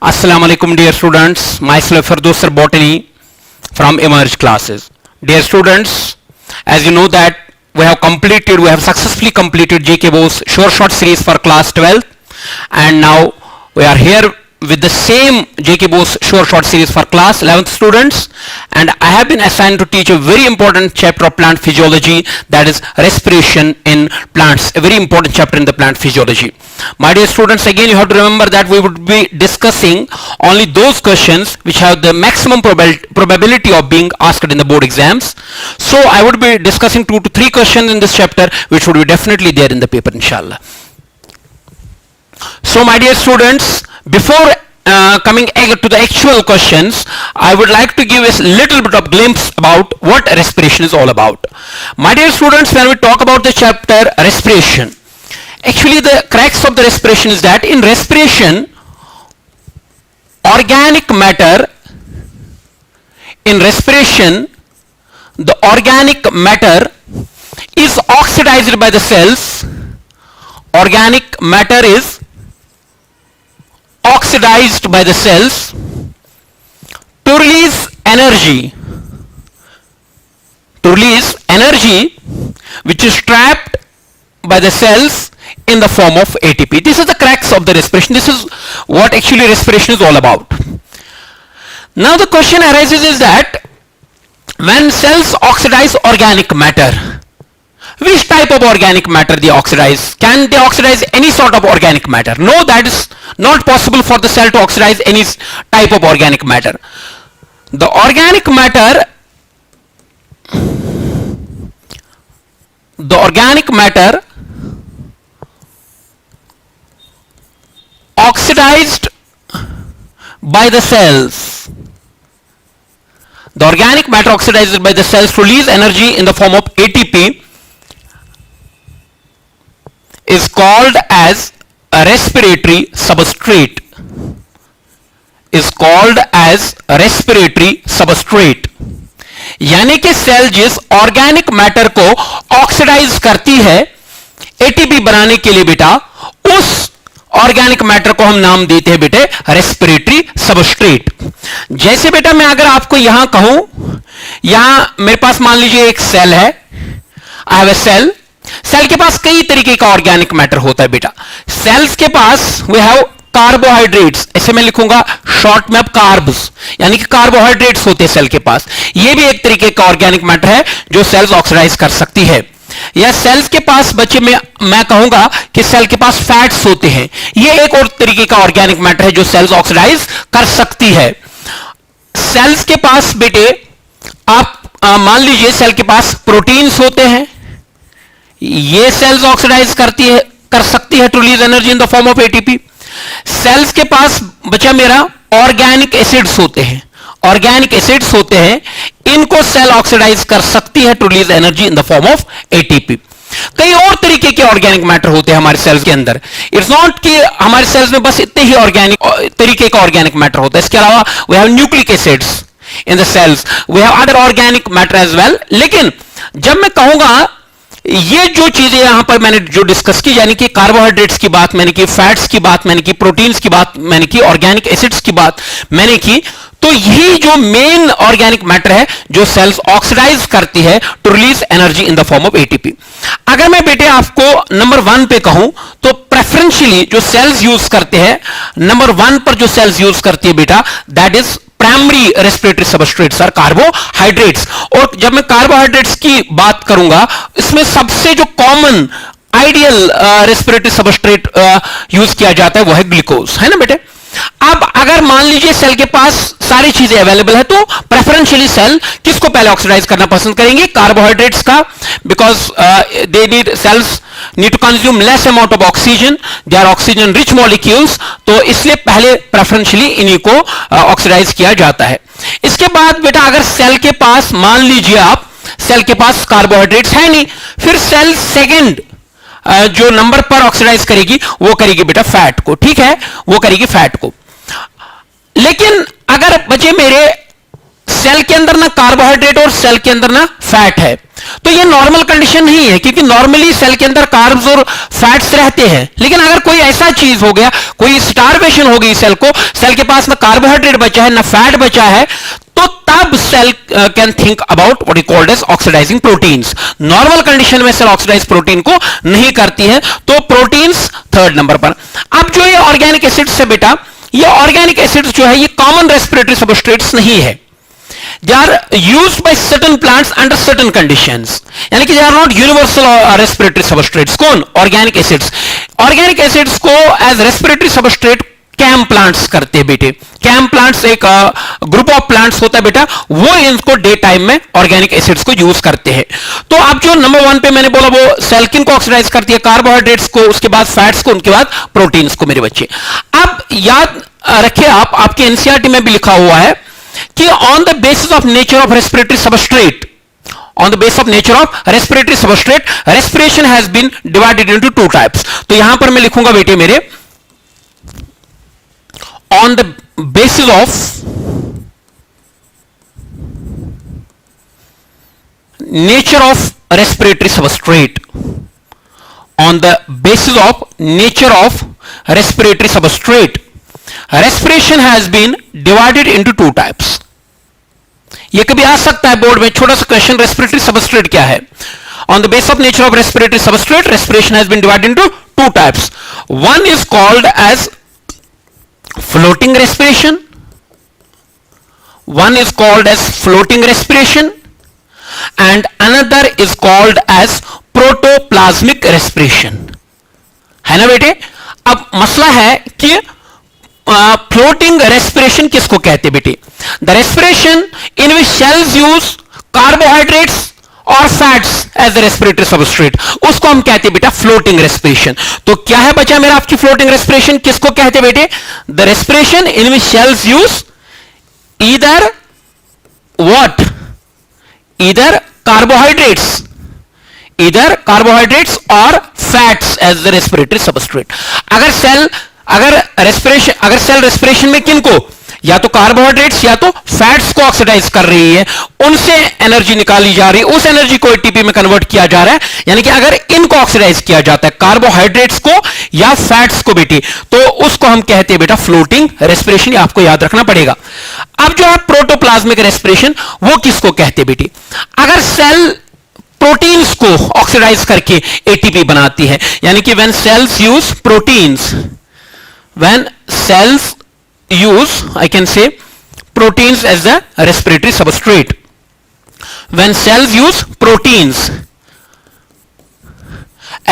Assalamu alaikum dear students, myself Firdaus Sir Botany from Emerge classes. Dear students, as you know that we have successfully completed J.K. Bose short series for class 12, and now we are here with the same J.K. Bose short series for class 11th students, and I have been assigned to teach a very important chapter of plant physiology, that is respiration in plants, a very important chapter in the plant physiology. My dear students, again you have to remember that we would be discussing only those questions which have the maximum probability of being asked in the board exams. So I would be discussing 2 to 3 questions in this chapter which would be definitely there in the paper, inshallah. So my dear students, before coming to the actual questions, I would like to give a little bit of glimpse about what respiration is all about. My dear students, when we talk about the chapter respiration, actually the crux of the respiration is that in respiration, the organic matter is oxidized by the cells. Organic matter is oxidized by the cells to release energy which is trapped by the cells in the form of ATP. This is the crux of the respiration. This is what actually respiration is all about. Now the question arises is that when cells oxidize organic matter, which type of organic matter they oxidize? Can they oxidize any sort of organic matter? No, that is not possible for the cell to oxidize any type of organic matter. The organic matter oxidized by the cells. The organic matter oxidized by the cells to release energy in the form of ATP is called as a respiratory substrate. यानी कि cell जिस organic matter को oxidise करती है ATP बनाने के लिए बेटा, उस ऑर्गेनिक मैटर को हम नाम देते हैं बेटे रेस्पिरेटरी सबस्ट्रेट. जैसे बेटा मैं अगर आपको यहां कहूं, यहां मेरे पास मान लीजिए एक सेल है, आई हैव ए सेल के पास कई तरीके का ऑर्गेनिक मैटर होता है बेटा. सेल्स के पास वी हैव कार्बोहाइड्रेट्स, ऐसे मैं लिखूंगा शॉर्ट में अब कार्ब्स, यानी कि कार्बोहाइड्रेट्स होते हैं सेल के पास. ये भी एक तरीके का ऑर्गेनिक मैटर है जो सेल्स ऑक्सीडाइज कर सकती है. या सेल्स के पास बच्चे में मैं कहूंगा कि सेल के पास फैट्स होते हैं, ये एक और तरीके का ऑर्गेनिक मैटर है जो सेल्स ऑक्सीडाइज कर सकती है. सेल्स के पास बेटे आप मान लीजिए सेल के पास प्रोटीन्स होते हैं, ये सेल्स ऑक्सीडाइज कर सकती है to release energy in the form of ATP. Cells के पास बचा मेरा ऑर्गेनिक एसिड्स होते हैं, इनको सेल ऑक्सीडाइज कर सकती है to release energy in the form of ATP. कई और तरीके के ऑर्गेनिक मैटर होते हैं हमारे सेल्स के अंदर. इट्स नॉट कि हमारे सेल्स में बस इतने ही ऑर्गेनिक तरीके का ऑर्गेनिक मैटर होता है. इसके अलावा we have nucleic acids in the cells, we have other organic matter as well. लेकिन जब मैं कहूंगा ये जो चीजें यहां पर मैंने जो डिस्कस की, यानी कि कार्बोहाइड्रेट्स की बात मैंने की, फैट्स की बात मैंने की, प्रोटीन्स की बात मैंने की, ऑर्गेनिक एसिड्स की बात मैंने की, तो यही जो मेन ऑर्गेनिक मैटर है जो सेल्स ऑक्सीडाइज करती है to release energy in the form of ATP. अगर मैं बेटे आपको नंबर 1 पे कहूं तो प्रेफरेंशियली जो सेल्स यूज करते हैं, नंबर 1 पर जो सेल्स यूज करती है बेटा, that is primary respiratory substrates are carbohydrates. और जब मैं कार्बोहाइड्रेट्स की बात करूंगा, इसमें सबसे जो common ideal respiratory substrate use किया जाता है वो है ग्लूकोज, है ना बेटे. अब अगर मान लीजिए सेल के पास सारी चीजें अवेलेबल है तो प्रेफरेंशियली सेल किसको पहले ऑक्सीडाइज करना पसंद करेंगे? कार्बोहाइड्रेट्स का, because cells need to consume less amount of oxygen, they are oxygen rich molecules, तो इसलिए पहले प्रेफरेंशियली इन्हीं को ऑक्सीडाइज किया जाता है. इसके बाद बेटा अगर सेल के पास मान लीजिए आप सेल के पास कार्बोहाइड्रेट्स है नहीं, फिर सेल सेकेंड जो नंबर पर ऑक्सीडाइज करेगी वो करेगी बेटा फैट को. ठीक है, वो करेगी फैट को. लेकिन अगर बचे मेरे सेल के अंदर ना कार्बोहाइड्रेट और सेल के अंदर ना फैट है, तो ये नॉर्मल कंडीशन नहीं है, क्योंकि नॉर्मली सेल के अंदर कार्ब्स और फैट्स रहते हैं। लेकिन अगर कोई ऐसा चीज हो गया, कोई स्टारवेशन हो गई सेल को, सेल के पास ना कार्बोहाइड्रेट बचा है ना फैट बचा है, तो तब cell can think about what is called as oxidising proteins. Normal condition में सेल ऑक्सीडाइज प्रोटीन को नहीं करती है, तो प्रोटीन्स थर्ड नंबर पर। अब जो ये ऑर्गेनिक एसिड्स है बेटा, ये ऑर्गेनिक एसिड्स जो है ये कॉमन रेस्पिरेटरी सबस्ट्रेट्स नहीं है। They are used by certain plants under certain conditions, यानी कि they are not universal respiratory substrates। कौन? Organic acids। Organic acids को as respiratory substrate CAM plants करते हैं बेटे। कैम प्लांट्स एक ग्रुप ऑफ प्लांट्स होता है बेटा, वो इनको डे टाइम में ऑर्गेनिक एसिड्स को यूज करते हैं। तो आप जो नंबर 1 पे मैंने बोला वो सेल किन को ऑक्सीडाइज करती है? कार्बोहाइड्रेट्स को, उसके बाद फैट्स को, उनके बाद प्रोटीन्स को मेरे बच्चे। अब याद रखिए, आप आपके एनसीईआरटी में भी लिखा हुआ है कि on the basis of nature of respiratory substrate, on the basis of nature of respiratory substrate, respiration has been divided into two types। तो यहां पर मैं लिखूंगा बेटे मेरे, on the basis of nature of respiratory substrate, on the basis of nature of respiratory substrate, respiration has been divided into two types। ये कभी आ सकता है बोर्ड में छोटा सा क्वेश्चन, रेस्पिरेटरी सबस्ट्रेट क्या है? On the base of nature of respiratory substrate, respiration has been divided into two types. One is called as floating respiration, one is called as floating respiration and another is called as protoplasmic respiration। है ना बेटे? अब मसला है कि floating respiration किसको कहते हैं बेटे? The respiration in which cells use carbohydrates और fats as the respiratory substrate, उसको हम कहते हैं बेटा फ्लोटिंग रेस्पिरेशन। तो क्या है बचा मेरा आपकी फ्लोटिंग रेस्पिरेशन? किसको कहते हैं बेटे? The respiration in which cells use either what? either carbohydrates or fats as the respiratory substrate। अगर सेल रेस्पिरेशन में किनको, या तो कार्बोहाइड्रेट्स या तो फैट्स को ऑक्सीडाइज कर रही है, उनसे एनर्जी निकाली जा रही है, उस एनर्जी को एटीपी में कन्वर्ट किया जा रहा है। यानी कि अगर इनको ऑक्सीडाइज किया जाता है, कार्बोहाइड्रेट्स को या फैट्स को बेटी, तो उसको हम कहते हैं बेटा फ्लोटिंग रेस्पिरेशन। आपको याद रखना पड़ेगा। अब जो है प्रोटोप्लाज्मिक रेस्पिरेशन, वो किसको कहते हैं बेटी? अगर सेल प्रोटीन्स को ऑक्सीडाइज करके एटीपी बनाती है, यानी कि when cells use proteins, when cells use, I can say, proteins as the respiratory substrate, when cells use proteins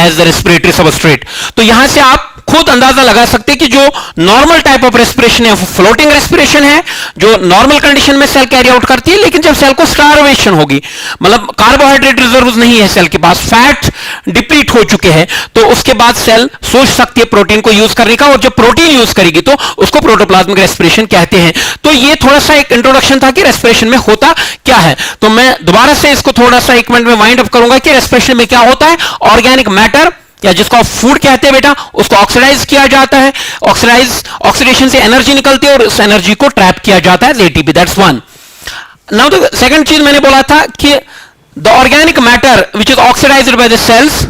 as the respiratory substrate, तो यहां से आप खुद अंदाजा लगा सकते हैं कि जो नॉर्मल टाइप ऑफ रेस्पिरेशन है वो फ्लोटिंग रेस्पिरेशन है, जो नॉर्मल कंडीशन में सेल कैरी आउट करती है। लेकिन जब सेल को स्टारवेशन होगी, मतलब कार्बोहाइड्रेट रिजर्व नहीं है सेल के पास, फैट डिप्लीट हो चुके हैं, तो उसके बाद सेल सोच सकती है प्रोटीन को यूज करने का, और जब प्रोटीन यूज करेगी तो उसको प्रोटोप्लाज्मिक रेस्पिरेशन कहते हैं। तो ये थोड़ा सा एक इंट्रोडक्शन था कि रेस्पिरेशन में होता क्या है। तो मैं दोबारा से इसको थोड़ा सा एक मिनट में वाइंड अप करूंगा कि रेस्पिरेशन में क्या होता है। ऑर्गेनिक मैटर, या जिसको आप फूड कहते हैं बेटा, उसको ऑक्सीडाइज किया जाता है, ऑक्सीडेशन से एनर्जी निकलती है और उस एनर्जी को ट्रैप किया जाता है ATP. That's one. Now the second चीज मैंने बोला था कि the organic matter which is oxidised by the cells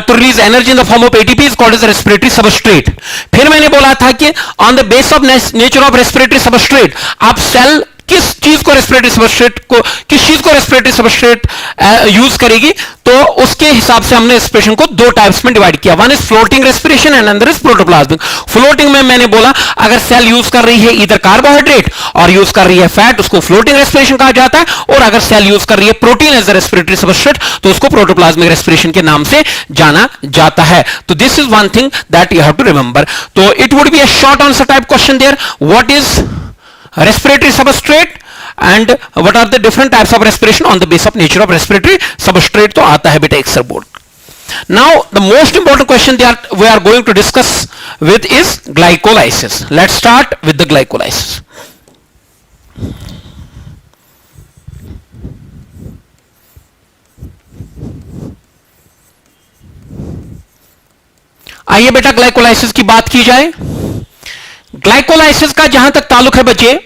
to release energy in the form of ATP is called as respiratory substrate. फिर मैंने बोला था कि on the base of nature of respiratory substrate, आप सेल किस चीज को respiratory substrate use करेगी, तो उसके हिसाब से हमने रेस्पिरेशन को दो टाइप्स में डिवाइड किया। One is floating respiration and another is protoplasmic. Floating में मैंने बोला अगर सेल यूज कर रही है इधर कार्बोहाइड्रेट और यूज कर रही है फैट, उसको फ्लोटिंग रेस्पिरेशन कहा जाता है, और अगर सेल यूज कर रही है protein as a respiratory substrate, तो उसको प्रोटोप्लाज्मिक रेस्पिरेशन के नाम से जाना जाता है। तो this is one thing that you have to remember. तो it would be a short answer type question there, what is respiratory substrate and what are the different types of respiration on the base of nature of respiratory substrate। तो आता है बेटा एक्सेल बोर्ड। Now the most important question that we are going to discuss with is glycolysis। Let's start with the glycolysis। आइए बेटा glycolysis की बात की जाए। ग्लाइकोलाइसिस का जहां तक ताल्लुक है बच्चे,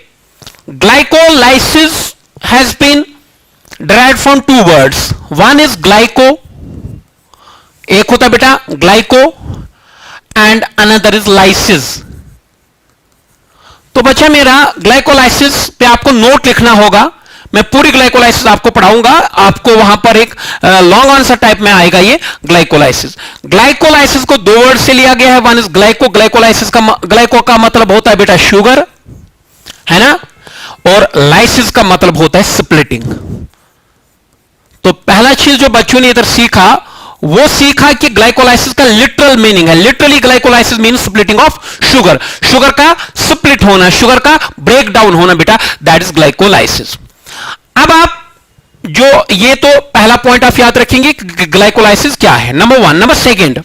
glycolysis has been derived from two words. One is glyco, एक होता बेटा glyco, and another is lysis. तो बच्चा मेरा ग्लाइकोलाइसिस पे आपको नोट लिखना होगा. मैं पूरी ग्लाइकोलाइसिस आपको पढ़ाऊंगा. आपको वहां पर एक लॉन्ग आंसर टाइप में आएगा ये ग्लाइकोलाइसिस. ग्लाइकोलाइसिस को दो वर्ड से लिया गया है. One is glyco. ग्लाइकोलाइसिस का ग्लाइको का मतलब होता है बेटा शुगर, है ना, और लाइसिस का मतलब होता है स्प्लिटिंग. तो पहला चीज जो बच्चों ने इधर सीखा वो सीखा कि ग्लाइकोलाइसिस का लिटरल मीनिंग है. Literally glycolysis means splitting of sugar. Sugar का स्प्लिट होना, शुगर का ब्रेक डाउन होना बेटा, दैट इज ग्लाइकोलाइसिस. अब आप जो ये तो पहला पॉइंट आप याद रखेंगे ग्लाइकोलाइसिस क्या है, नंबर वन. नंबर सेकेंड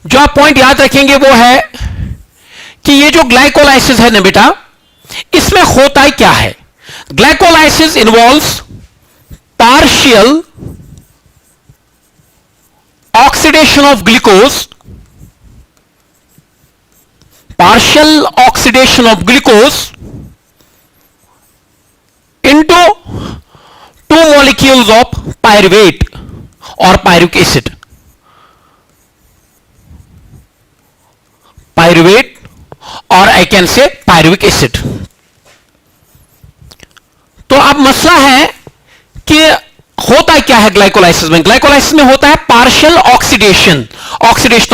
जो आप पॉइंट याद रखेंगे वो है कि ये जो ग्लाइकोलाइसिस है ना बेटा, इसमें होता है क्या है. Glycolysis involves partial oxidation of glucose, partial oxidation of glucose into two molecules of pyruvate or pyruvic acid. Pyruvate or I can say pyruvic acid. तो अब मसला है कि होता क्या है ग्लाइकोलाइसिस में. ग्लाइकोलाइसिस में होता है पार्शियल ऑक्सीडेशन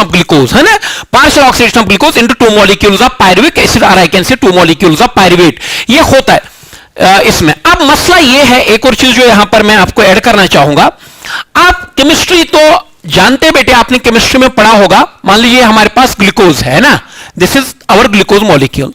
ऑफ ग्लूकोज, है ना, partial oxidation of glucose into two molecules of pyruvic acid और I can say two molecules of pyruvate. ये होता है इसमें. अब मसला ये है, एक और चीज जो यहां पर मैं आपको ऐड करना चाहूंगा. आप केमिस्ट्री तो जानते बेटे, आपने केमिस्ट्री में पढ़ा होगा. मान लीजिए हमारे पास ग्लूकोज है ना, this is our glucose molecule.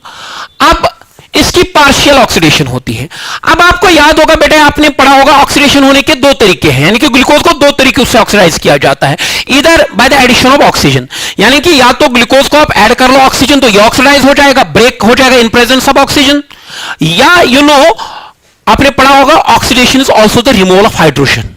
अब इसकी पार्शियल ऑक्सीडेशन होती है. अब आपको याद होगा बेटा, आपने पढ़ा होगा ऑक्सीडेशन होने के दो तरीके हैं, यानी कि ग्लूकोज को दो तरीके से ऑक्सीडाइज किया जाता है. इधर by the addition of oxygen, यानी कि या तो ग्लूकोज को आप ऐड कर लो ऑक्सीजन तो ये ऑक्सीडाइज हो जाएगा, ब्रेक हो जाएगा इन प्रेजेंस ऑफ ऑक्सीजन, या आपने पढ़ा होगा oxidation is also the removal of hydrogen.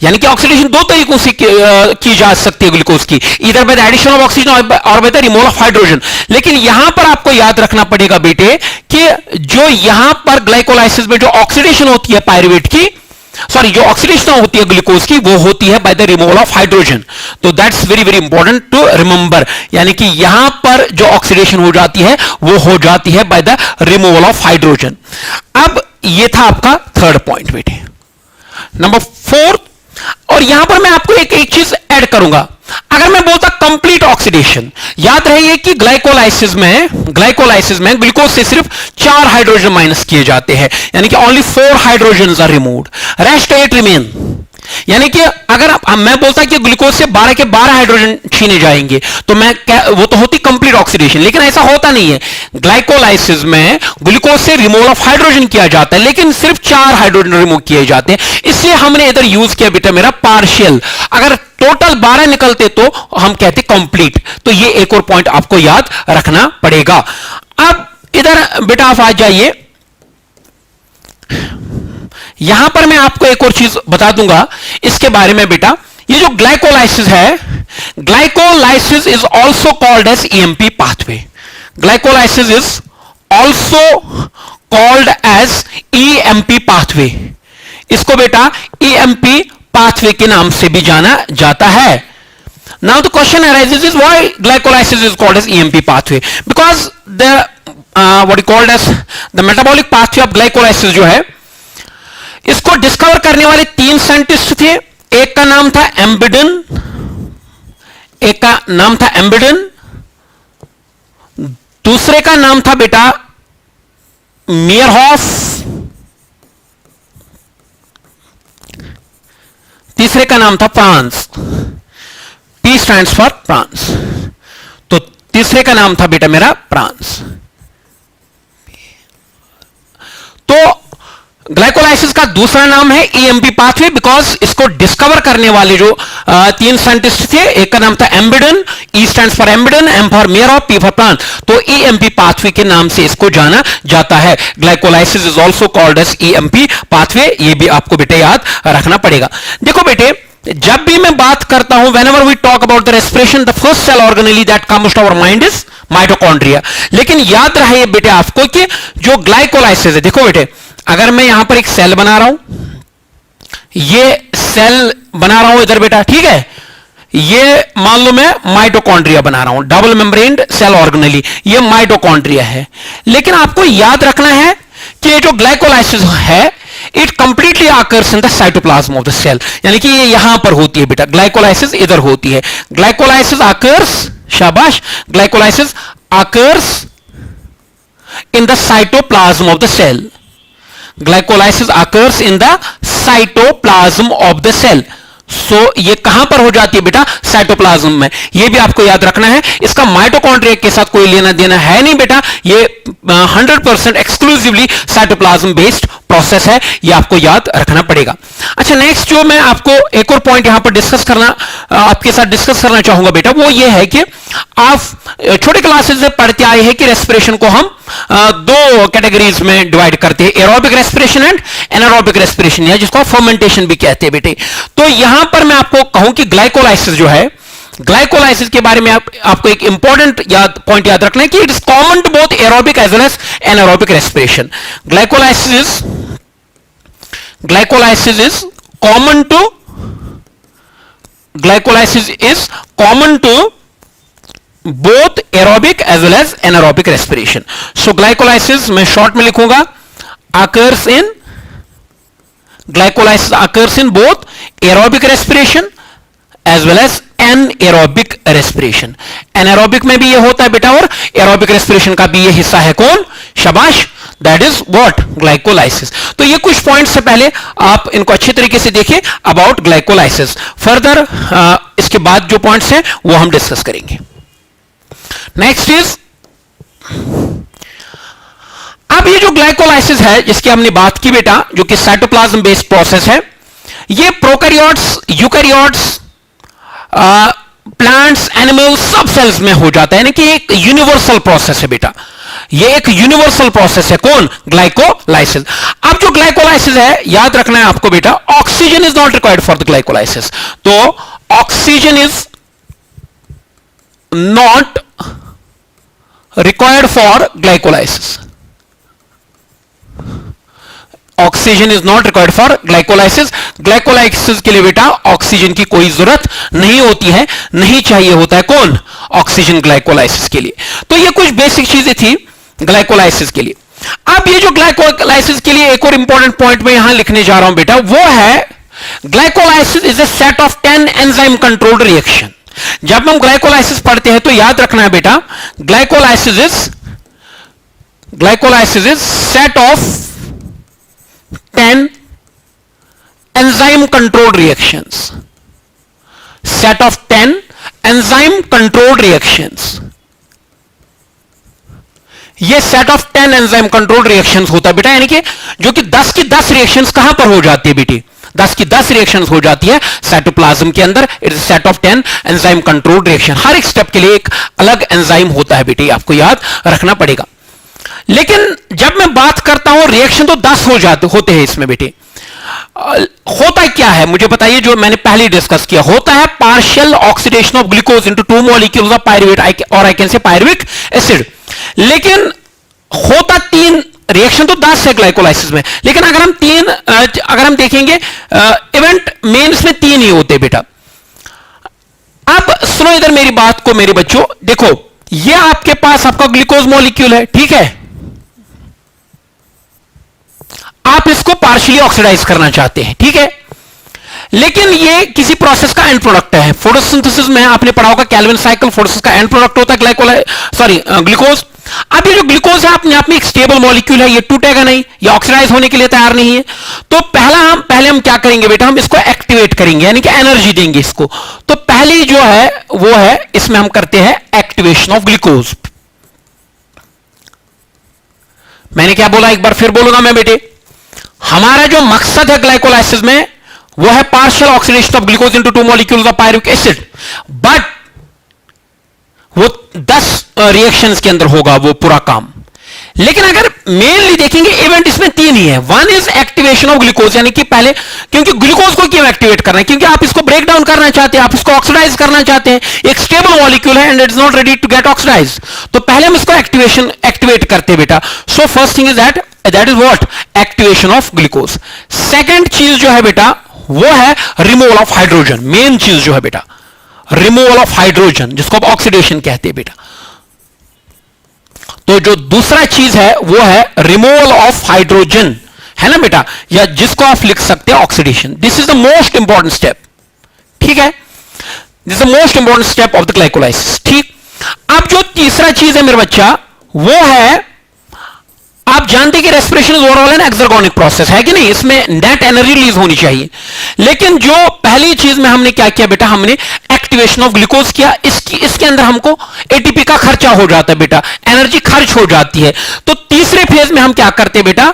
यानी कि ऑक्सीडेशन दो तरीकों से की जा सकती है ग्लूकोज की, इधर by the addition of oxygen और by the removal of hydrogen. लेकिन यहां पर आपको याद रखना पड़ेगा बेटे कि जो यहां पर ग्लाइकोलाइसिस में जो ऑक्सीडेशन होती है पायरुवेट की, सॉरी जो ऑक्सीडेशन होती है ग्लूकोज की, वो होती है by the removal of hydrogen. तो that's very very important to remember. यानी कि यहां पर जो ऑक्सीडेशन हो जाती है वो हो जाती है by the removal of hydrogen. अब ये था आपका थर्ड पॉइंट बेटे. नंबर फोर्थ, और यहां पर मैं आपको एक चीज ऐड करूंगा. अगर मैं बोलता कंप्लीट ऑक्सीडेशन, याद रहिए कि ग्लाइकोलाइसिस में ग्लूकोज से सिर्फ 4 हाइड्रोजन माइनस किए जाते हैं, यानी कि only 4 hydrogen are removed, rest 8 remain. यानी कि अगर मैं बोलता कि ग्लूकोज से 12 के 12 हाइड्रोजन छीने जाएंगे तो वो तो होती कंप्लीट ऑक्सीडेशन, लेकिन ऐसा होता नहीं है. ग्लाइकोलाइसिस में ग्लूकोज से रिमूवल ऑफ हाइड्रोजन किया जाता है, लेकिन सिर्फ 4 हाइड्रोजन रिमूव किए जाते हैं. इसलिए हमने इधर यूज किया बेटा मेरा पार्शियल. अगर टोटल 12 निकलते तो हम कहते कंप्लीट. तो ये एक और पॉइंट आपको याद रखना पड़ेगा. अब इधर बेटा आप आ जाइए, यहां पर मैं आपको एक और चीज बता दूंगा इसके बारे में बेटा. ये जो ग्लाइकोलाइसिस है, glycolysis is also called as EMP pathway. Glycolysis is also called as EMP pathway. इसको बेटा ईएमपी पाथवे के नाम से भी जाना जाता है. Now the question arises is why glycolysis is called as EMP pathway, because the what you called as the metabolic pathway of glycolysis जो है, इसको डिस्कवर करने वाले 3 साइंटिस्ट थे. एक का नाम था एम्बिडन, दूसरे का नाम था बेटा मेयरहॉफ, तीसरे का नाम था France. P stands for France. तो तीसरे का नाम था बेटा मेरा फ्रांस. तो ग्लाइकोलाइसिस का दूसरा नाम है ईएमपी पाथवे, बिकॉज इसको डिस्कवर करने वाले जो 3 साइंटिस्ट थे, एक का नाम था Embden, E stands for Embden, M for Meyerhof, P for France. तो ईएमपी पाथवे के नाम से इसको जाना जाता है. Glycolysis is also called as EMP pathway. ये भी आपको बेटे याद रखना पड़ेगा. देखो बेटे, जब भी मैं बात करता हूं, whenever we talk about the respiration, the first cell organelle that comes to our mind is mitochondria. लेकिन याद रहे बेटे आपको कि जो ग्लाइकोलाइसिस है, देखो बेटे, अगर मैं यहां पर एक सेल बना रहा हूं, ये सेल बना रहा हूं इधर बेटा, ठीक है, ये मान लो मैं माइटोकॉन्ड्रिया बना रहा हूं, डबल मेम्ब्रेन्ड सेल ऑर्गेनेली, ये माइटोकॉन्ड्रिया है। लेकिन आपको याद रखना है कि ये जो ग्लाइकोलाइसिस है it completely occurs in the cytoplasm of the cell, यानी कि ये यहां पर होती है बेटा, ग्लाइकोलाइसिस इधर होती है। ग्लाइकोलाइसिस आकर्स, शाबाश, glycolysis occurs in the cytoplasm of the cell, glycolysis occurs in the cytoplasm of the cell. So ये कहां पर हो जाती है बेटा, साइटोप्लाज्म में। ये भी आपको याद रखना है, इसका माइटोकॉन्ड्रिया के साथ कोई लेना देना है नहीं बेटा, ये 100% एक्सक्लूसिवली साइटोप्लाज्म बेस्ड प्रोसेस है, ये आपको याद रखना पड़ेगा। अच्छा, नेक्स्ट जो मैं आपको एक और पॉइंट यहां पर डिस्कस करना, आपके साथ डिस्कस करना चाहूंगा बेटा, वो ये है कि आप छोटे क्लासेस से पढ़ते आए हैं कि रेस्पिरेशन को हम दो कैटेगरीज में डिवाइड करते हैं, aerobic respiration and anaerobic respiration, या जिसको फर्मेंटेशन भी कहते हैं बेटे। तो यहां पर मैं आपको कहूं कि ग्लाइकोलाइसिस जो है, ग्लाइकोलाइसिस के बारे में आपको एक इंपॉर्टेंट पॉइंट याद रखना है कि it is common to both aerobic as well as anaerobic respiration. Glycolysis is common to both aerobic as well as anaerobic respiration. So glycolysis मैं short में लिखूंगा, occurs in both aerobic respiration as well as anaerobic respiration. anaerobic में भी ये होता है बेटा, और aerobic respiration का भी ये हिस्सा है, कौन, शाबाश, that is what, glycolysis. तो ये कुछ पॉइंट्स से पहले आप इनको अच्छे तरीके से देखिए about glycolysis. फर्दर इसके बाद जो पॉइंट्स हैं वो हम डिस्कस करेंगे। नेक्स्ट इज, अब ये जो ग्लाइकोलाइसिस है जिसकी हमने बात की बेटा, जो कि साइटोप्लाज्म बेस्ड प्रोसेस है, ये प्रोकैरियोट्स, यूकैरियोट्स, प्लांट्स, एनिमल्स, सब सेल्स में हो जाता है, यानी कि एक यूनिवर्सल प्रोसेस है बेटा, ये एक यूनिवर्सल प्रोसेस है, कौन, ग्लाइकोलाइसिस। अब जो ग्लाइकोलाइसिस है, याद रखना है आपको बेटा, oxygen is not required for the glycolysis. तो oxygen is not required for glycolysis. Oxygen is not required for glycolysis. Glycolysis के लिए बेटा ऑक्सीजन की कोई जरूरत नहीं होती है, नहीं चाहिए होता है, कौन, ऑक्सीजन ग्लाइकोलाइसिस के लिए। तो ये कुछ बेसिक चीजें थी ग्लाइकोलाइसिस के लिए। अब ये जो ग्लाइकोलाइसिस के लिए एक और इंपॉर्टेंट पॉइंट मैं यहां लिखने जा रहा हूं बेटा, वो है glycolysis is a set of 10 enzyme controlled reaction. जब हम ग्लाइकोलाइसिस पढ़ते हैं तो याद रखना है बेटा, glycolysis is set of 10 enzyme controlled reactions, set of 10 enzyme controlled reactions. ये set of 10 enzyme controlled reactions होता है बेटा, यानी कि जो कि 10 की 10 रिएक्शंस कहां पर हो जाती है बेटी, 10 की 10 रिएक्शंस हो जाती है साइटोप्लाज्म के अंदर। It is set of 10 enzyme controlled reaction. हर एक स्टेप के लिए एक अलग एंजाइम होता है बेटे, आपको याद रखना पड़ेगा। लेकिन जब मैं बात करता हूं रिएक्शन तो 10 होते हैं इसमें बेटे। होता क्या है मुझे बताइए, जो मैंने पहले डिस्कस किया, होता है partial oxidation of glucose into 2 molecules of pyruvate और I can say pyruvic acid. लेकिन होता 3, रिएक्शन तो 10 है ग्लाइकोलाइसिस में, लेकिन अगर हम देखेंगे इवेंट मेंस में 3 ही होते बेटा। अब सुनो इधर मेरी बात को मेरे बच्चों, देखो ये आपके पास आपका ग्लूकोज मॉलिक्यूल है, ठीक है, आप इसको पार्शियली ऑक्सीडाइज करना चाहते हैं, ठीक है, लेकिन ये किसी प्रोसेस का एंड प्रोडक्ट है। फोटोसिंथेसिस में आपने पढ़ा होगा कैल्विन साइकिल, फोटोसिंथेसिस का एंड प्रोडक्ट होता है ग्लूकोज। अब ये जो ग्लूकोज है अपने आप में एक स्टेबल मॉलिक्यूल है, ये टूटेगा नहीं, ये ऑक्सीडाइज होने के लिए तैयार नहीं है। तो पहले हम क्या करेंगे बेटा, हम इसको एक्टिवेट करेंगे, यानी कि एनर्जी देंगे इसको। तो पहली जो है वो है, इसमें हम करते हैं एक्टिवेशन ऑफ ग्लूकोज। मैंने क्या बोला, एक बार फिर बोलूंगा मैं बेटे, हमारा जो मकसद है ग्लाइकोलाइसिस में वो है partial oxidation of glucose into 2 molecules of pyruvic acid, but वो 10 रिएक्शंस के अंदर होगा वो पूरा काम। लेकिन अगर मेनली देखेंगे इवेंट इसमें 3 ही है। 1 इज एक्टिवेशन ऑफ ग्लूकोज, यानी कि पहले, क्योंकि ग्लूकोज को क्यों एक्टिवेट करना है, क्योंकि आप इसको ब्रेक डाउन करना चाहते हैं, आप इसको ऑक्सीडाइज करना चाहते हैं, एक स्टेबल मॉलिक्यूल है and it is not ready to get oxidise. तो पहले हम इसको एक्टिवेट करते हैं बेटा। So first thing is that that is what, activation of glucose. Second चीज जो है बेटा वो है रिमूवल ऑफ हाइड्रोजन। मेन चीज जो है बेटा रिमूवल ऑफ हाइड्रोजन, जिसको आप ऑक्सीडेशन कहते हैं बेटा। तो जो दूसरा चीज है वो है रिमूवल ऑफ हाइड्रोजन, है ना बेटा, या जिसको आप लिख सकते हैं oxidation. This is the most important step, ठीक है, this is the most important step of the glycolysis. ठीक, अब जो तीसरा चीज है मेरे बच्चा वो है, आप जानते हैं कि respiration is overall an exergonic process, है कि नहीं, इसमें नेट एनर्जी रिलीज होनी चाहिए। लेकिन जो पहली चीज में हमने क्या किया बेटा, हमने एक्टिवेशन ऑफ ग्लूकोज किया। इसके अंदर हमको एटीपी का खर्चा हो जाता है बेटा, एनर्जी खर्च हो जाती है। तो तीसरे फेज में हम क्या करते बेटा,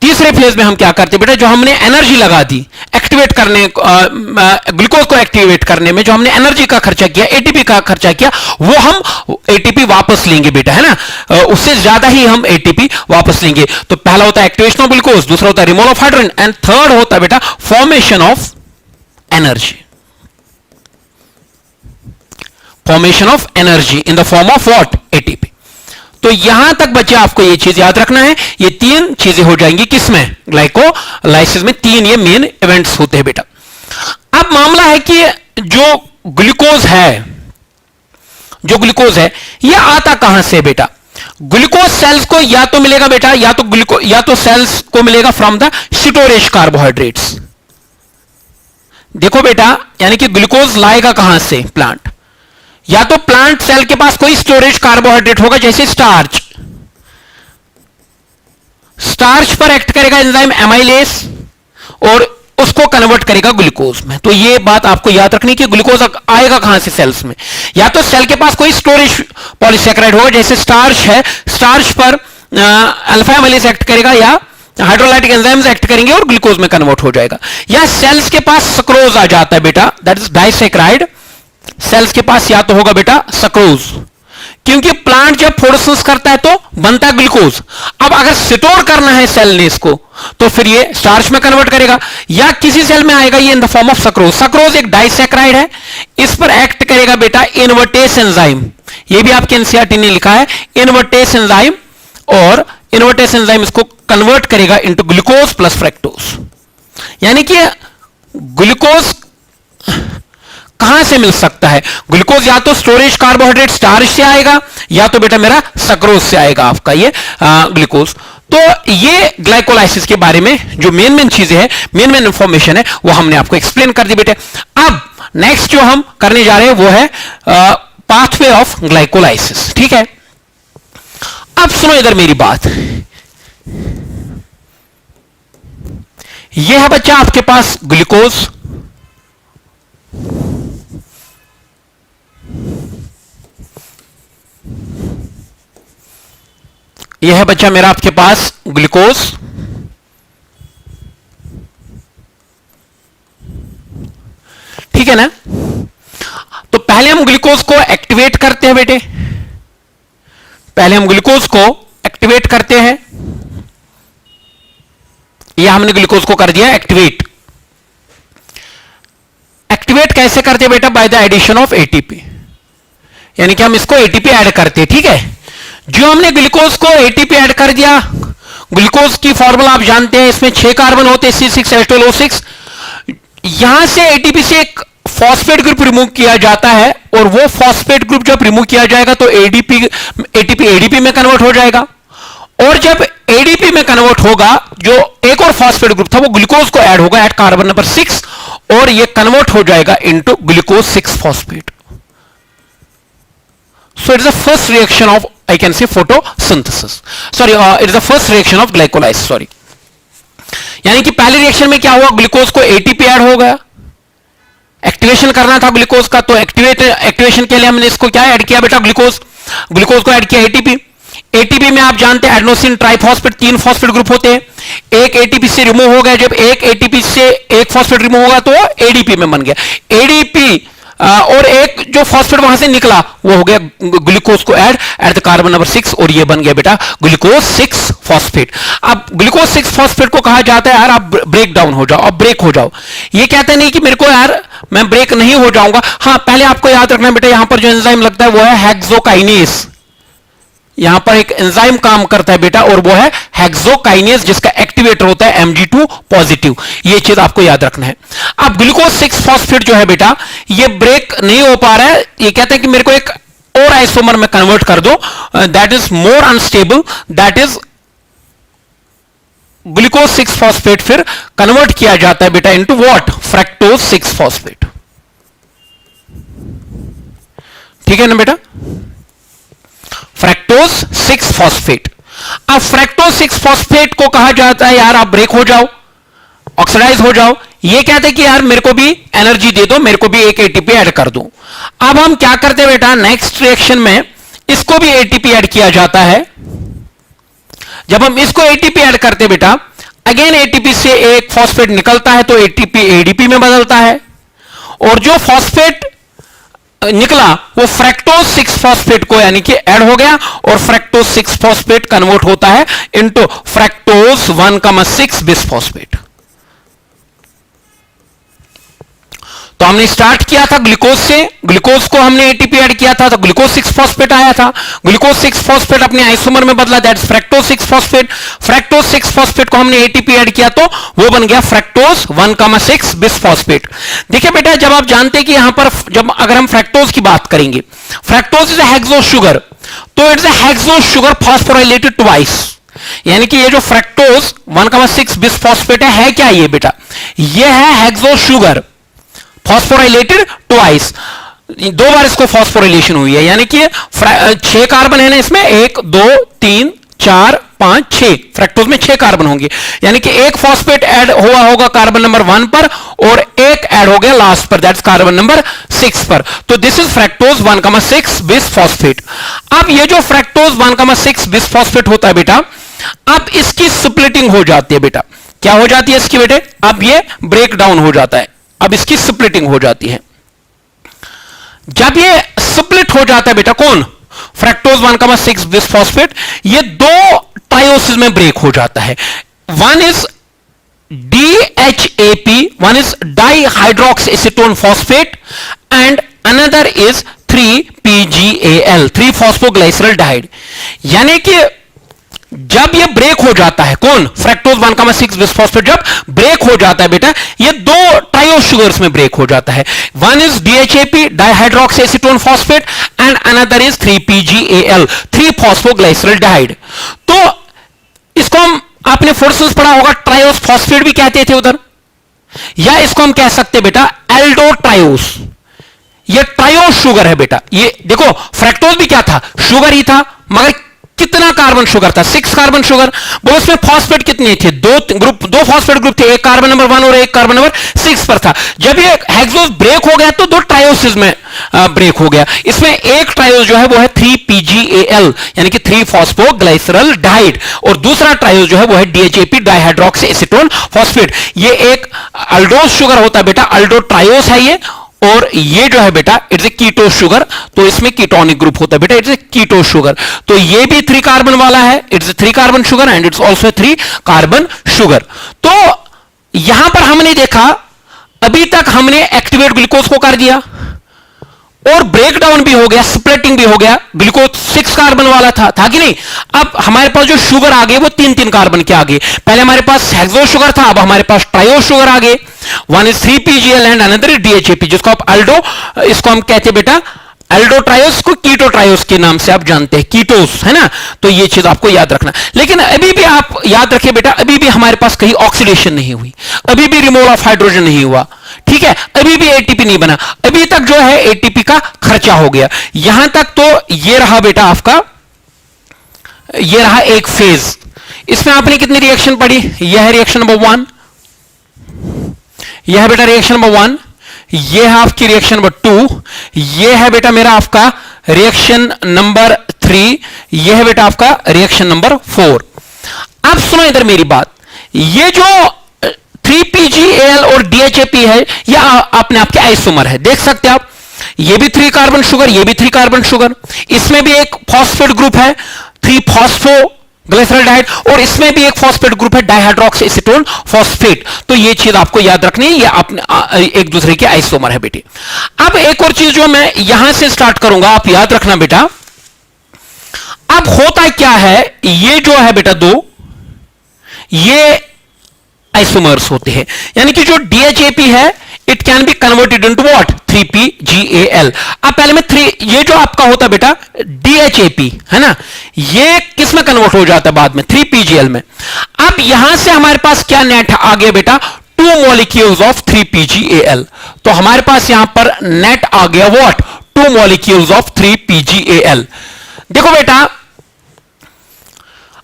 तीसरे फेज में हम क्या करते बेटा, जो हमने एनर्जी लगा दी एक्टिवेट करने, ग्लूकोज को एक्टिवेट करने में जो हमने एनर्जी का खर्चा किया, एटीपी का खर्चा किया, वो हम एटीपी वापस लेंगे बेटा, है ना, उससे ज्यादा ही हम एटीपी वापस लेंगे। तो पहला होता है एक्टिवेशन ऑफ ग्लूकोज, दूसरा होता है removal of hydrogen, and third होता है बेटा formation of energy, formation of energy in the form of what, ATP. तो यहां तक बच्चे आपको ये चीज याद रखना है, ये तीन चीजें हो जाएंगी किसमें, ग्लाइकोलाइसिस में। तीन ये मेन इवेंट्स होते हैं बेटा। अब मामला है कि जो ग्लूकोज है, जो ग्लूकोज है ये आता कहां से बेटा, ग्लूकोज सेल्स को या तो मिलेगा बेटा, या तो सेल्स को मिलेगा फ्रॉम द स्टोरेज कार्बोहाइड्रेट्स। देखो बेटा, यानी कि ग्लूकोज लाएगा कहां से, प्लांट, या तो प्लांट सेल के पास कोई स्टोरेज कार्बोहाइड्रेट होगा, जैसे स्टार्च, स्टार्च पर एक्ट करेगा एंजाइम एमाइलेज और उसको कन्वर्ट करेगा ग्लूकोज में। तो ये बात आपको याद रखनी कि ग्लूकोज आएगा कहां से, सेल्स में, या तो सेल के पास कोई स्टोरेज पॉलीसैकेराइड होगा, जैसे स्टार्च है, स्टार्च पर अल्फा एमाइलेज एक्ट करेगा या हाइड्रोलाइटिक एंजाइम्स एक्ट करेंगे और ग्लूकोज में कन्वर्ट हो जाएगा। या सेल्स के पास सक्रोज आ जाता है बेटा, दैट इज डाइसैकेराइड। सेल्स के पास या तो होगा बेटा सक्रोज, क्योंकि प्लांट जब फोटोसिंथेसिस करता है तो बनता है ग्लूकोज। अब अगर स्टोर करना है सेल ने इसको, तो फिर ये स्टार्च में कन्वर्ट करेगा, या किसी सेल में आएगा ये इन the form of sucrose. Sucrose एक डाइसैकेराइड है, इस पर एक्ट करेगा बेटा इन्वर्टेस एंजाइम, ये भी आपके एनसीईआरटी ने लिखा है, इन्वर्टेस एंजाइम, और इन्वर्टेस एंजाइम इसको कन्वर्ट करेगा इनटू ग्लूकोज प्लस फ्रक्टोज। यानी कि ग्लूकोज कहां से मिल सकता है, ग्लूकोज या तो स्टोरेज कार्बोहाइड्रेट स्टार्च से आएगा, या तो बेटा मेरा सक्रोज से आएगा आपका ये ग्लूकोज। तो ये ग्लाइकोलाइसिस के बारे में जो मेन चीजें हैं, मेन इंफॉर्मेशन है, वो हमने आपको एक्सप्लेन कर दी बेटे। अब नेक्स्ट जो हम करने जा रहे हैं वो है पाथवे ऑफ ग्लाइकोलाइसिस, ठीक है। अब सुनो इधर मेरी बात, यह है बच्चा आपके पास ग्लूकोज, यह है बच्चा मेरा आपके पास ग्लूकोज, ठीक है ना। तो पहले हम ग्लूकोज को एक्टिवेट करते हैं बेटे, पहले हम ग्लूकोज को एक्टिवेट करते हैं, यह हमने ग्लूकोज को कर दिया एक्टिवेट। एक्टिवेट कैसे करते हैं बेटा, by the addition of ATP, यानी कि हम इसको एटीपी ऐड करते हैं, ठीक है। जो हमने ग्लूकोज को एटीपी ऐड कर दिया, ग्लूकोज की फॉर्मूला आप जानते हैं, इसमें 6 कार्बन होते हैं, C6H12O6। यहां से एटीपी से एक फॉस्फेट ग्रुप रिमूव किया जाता है, और वो फॉस्फेट ग्रुप जब रिमूव किया जाएगा तो एटीपी एडीपी में कन्वर्ट हो जाएगा, और जब एडीपी में कन्वर्ट होगा, जो एक और फॉस्फेट ग्रुप था वो ग्लूकोज को ऐड होगा एट कार्बन नंबर 6, और ये कन्वर्ट हो जाएगा into glucose 6 phosphate. So it is the first reaction of, I can say, photosynthesis. Sorry, it is the first reaction of glycolysis. Sorry. यानी कि पहले रिएक्शन में क्या हुआ, ग्लूकोज को एटीपी ऐड हो गया, एक्टिवेशन करना था ग्लूकोज का, तो एक्टिवेशन के लिए हमने इसको क्या ऐड किया बेटा, ग्लूकोज को ऐड किया एटीपी। एटीपी में आप जानते हैं एडेनोसिन ट्राइफॉस्फेट 3 फॉस्फेट ग्रुप होते हैं, एक एटीपी से रिमूव हो गया, जब एक एटीपी से एक फॉस्फेट रिमूव होगा तो एडीपी में बन गया एडीपी, और एक जो फॉस्फेट वहां से निकला वो हो गया ग्लूकोज को add at the carbon number 6, और ये बन गया बेटा ग्लूकोज 6 फॉस्फेट। अब ग्लूकोज 6 फॉस्फेट को कहा जाता है यार आप ब्रेक डाउन हो जाओ, अब ब्रेक हो जाओ। ये कहते नहीं कि मेरे को यार मैं ब्रेक नहीं हो जाऊंगा, हाँ पहले आपको याद रखना बेटा, यहां पर जो एंजाइम लगता है वो है हेक्सोकाइनेस, यहां पर एक एंजाइम काम करता है बेटा, और वो है हेक्सोकाइनेज, जिसका एक्टिवेटर होता है Mg2 पॉजिटिव। ये चीज आपको याद रखना है। अब ग्लूकोज 6 फॉस्फेट जो है बेटा, ये ब्रेक नहीं हो पा रहा है। ये कहते हैं कि मेरे को एक और आइसोमर में कन्वर्ट कर दो, that is more unstable, that is glucose 6 phosphate फिर कन्वर्ट किया जाता है बेटा इनटू व्हाट, फ्रक्टोज 6 फॉस्फेट। ठीक है ना बेटा, फ्रक्टोज 6 फॉस्फेट। अब फ्रक्टोज 6 फॉस्फेट को कहा जाता है यार आप ब्रेक हो जाओ, ऑक्सीडाइज हो जाओ। ये कहते हैं कि यार मेरे को भी एनर्जी दे दो, मेरे को भी एक एटीपी ऐड कर दो। अब हम क्या करते हैं बेटा, नेक्स्ट रिएक्शन में इसको भी एटीपी ऐड किया जाता है। जब हम इसको एटीपी ऐड करते बेटा, अगेन एटीपी से एक फॉस्फेट निकलता है तो एटीपी एडीपी में बदलता है, और जो फॉस्फेट निकला वो फ्रक्टोज 6 फॉस्फेट को यानी कि ऐड हो गया, और फ्रक्टोज 6 फॉस्फेट कन्वर्ट होता है इनटू फ्रक्टोज 1,6 बिसफॉस्फेट। तो हमने स्टार्ट किया था ग्लूकोज से, ग्लूकोज को हमने एटीपी ऐड किया था तो ग्लूकोज 6 फॉस्फेट आया था। ग्लूकोज 6 फॉस्फेट अपने आइसोमर में बदला, that is fructose 6 phosphate. Fructose 6 phosphate को हमने एटीपी ऐड किया तो वो बन गया फ्रक्टोज 1,6 बिसफॉस्फेट। देखिए बेटा, जब आप जानते हैं कि यहां पर जब अगर हम फ्रक्टोज की बात करेंगे, fructose is a hexose sugar, तो it's a hexose sugar phosphorylated twice. यानी कि ये जो फ्रक्टोज 1,6 बिसफॉस्फेट है क्या ये बेटा, ये है हेक्सो शुगर फॉस्फोराइलेटेड ट्वाइस। 2 बार इसको फॉस्फोराइलेशन हुई है, यानी कि 6 कार्बन है ना इसमें, 1 2 3 4 5 6, फ्रक्टोज में 6 कार्बन होंगे, यानी कि एक फॉस्फेट ऐड हुआ होगा कार्बन नंबर 1 पर और एक ऐड हो गया लास्ट पर, दैट्स कार्बन नंबर 6 पर। तो दिस इज फ्रक्टोज 1,6 बिसफॉस्फेट। अब ये जो फ्रक्टोज 1,6 बिसफॉस्फेट होता है बेटा, अब इसकी स्प्लिटिंग हो जाती है बेटा। क्या हो जाती है इसकी बेटे, अब ये ब्रेक डाउन हो जाता है, अब इसकी स्प्लिटिंग हो जाती है। जब ये स्प्लिट हो जाता है बेटा, कौन, फ्रक्टोज 1,6 बिसफॉस्फेट, ये 2 ट्रायोसिस में ब्रेक हो जाता है। One is DHAP, one is dihydroxy acetone phosphate, and another is 3PGAL, 3 फॉस्फोग्लाइसरल्डिहाइड। यानी कि जब ये ब्रेक हो जाता है, कौन, फ्रक्टोज 1,6 बिसफॉस्फेट जब ब्रेक हो जाता है बेटा, ये 2 ट्रायोस शुगर्स में ब्रेक हो जाता है। One is DHAP, dihydroxy acetone phosphate, and another is 3PGAL, 3 फॉस्फोग्लाइसरल्डिहाइड। तो इसको हम, आपने फोर्सेस पढ़ा होगा, ट्रायोस फॉस्फेट भी कहते थे उधर, या इसको हम कह सकते हैं बेटा एल्डो ट्रायोस। ये ट्रायोस शुगर है बेटा। ये देखो, फ्रक्टोज भी क्या था, शुगर ही था, मगर कितना कार्बन शुगर था, 6 कार्बन शुगर। वो उसमें फॉस्फेट कितने थे, 2 फॉस्फेट ग्रुप थे, एक कार्बन नंबर 1 और एक कार्बन नंबर 6 पर था। जब ये हेक्सोज ब्रेक हो गया तो 2 ट्रायोसिस में ब्रेक हो गया। इसमें एक ट्रायोस जो है वो है 3PGAL, यानी कि 3 फॉस्फोग्लाइसरल्डिहाइड, और दूसरा ट्रायोस जो है वो है DHAP, डाइहाइड्रोक्सी एसीटोन फॉस्फेट। ये एक अल्डोस शुगर होता है बेटा, अल्डो ट्रायोस है ये, और ये जो है बेटा इट्स ए कीटोस शुगर, तो इसमें कीटोनिक ग्रुप होता है बेटा, इट्स ए कीटोस शुगर। तो ये भी 3 कार्बन वाला है, it's a 3 carbon sugar and it's also 3 carbon sugar. तो यहां पर हमने देखा, अभी तक हमने एक्टिवेट ग्लूकोज को कर दिया और ब्रेकडाउन भी हो गया, स्प्लिटिंग भी हो गया। ग्लूकोज 6 कार्बन वाला था कि नहीं। अब हमारे पास जो शुगर आ गए वो 3-3 कार्बन के आगे, पहले हमारे पास हेक्सो शुगर था, अब हमारे पास ट्रायोस शुगर आ गए। One is 3PGAL and another is DHAP, जिसको आप अल्डो, इसको हम कहते हैं बेटा एल्डो ट्रायोस, को कीटो ट्रायोस के नाम से आप जानते हैं, कीटोस, है ना। तो ये चीज आपको याद रखना। लेकिन अभी भी आप याद रखिए बेटा, अभी भी हमारे पास कहीं ऑक्सीडेशन नहीं हुई, अभी भी रिमूवल ऑफ हाइड्रोजन नहीं हुआ, ठीक है, अभी भी एटीपी नहीं बना, अभी तक जो है एटीपी का खर्चा हो गया। यहां तक तो ये रहा बेटा आपका, ये रहा एक फेज। इसमें आपने कितनी रिएक्शन पढ़ी, यह है रिएक्शन नंबर 1, यह है बेटा रिएक्शन नंबर 1, यह है आपकी रिएक्शन नंबर 2, यह है बेटा मेरा आपका रिएक्शन नंबर 3, यह है बेटा आपका रिएक्शन नंबर 4। अब सुनो इधर मेरी बात, ये जो 3PGAL और DHAP है, यह अपने आपके आइसोमर है, देख सकते हैं आप, ये भी 3 कार्बन शुगर, ये भी 3 कार्बन शुगर, इसमें भी एक फॉस्फेट ग्रुप है 3 फॉस्फोग्लाइसरल्डिहाइड, और इसमें भी एक फॉस्फेट ग्रुप है डाइहाइड्रोक्सी एसीटोन फॉस्फेट। तो ये चीज आपको याद रखनी है, ये अपने एक दूसरे के आइसोमर है बेटे। अब एक और चीज जो मैं यहां से स्टार्ट करूंगा, आप याद रखना बेटा, अब होता क्या है, ये जो है बेटा दो, ये आइसोमर्स होते हैं, यानी कि जो DHAP है it can be converted into what 3PGAL। अब पहले में ये जो आपका होता है बेटा DHAP है ना, ये किस में कन्वर्ट हो जाता है बाद में 3PGL में। अब यहां से हमारे पास क्या नेट आ गया बेटा, 2 मॉलिक्यूल्स ऑफ 3PGAL। तो हमारे पास यहां पर नेट आ गया व्हाट 2 मॉलिक्यूल्स ऑफ 3PGAL। देखो बेटा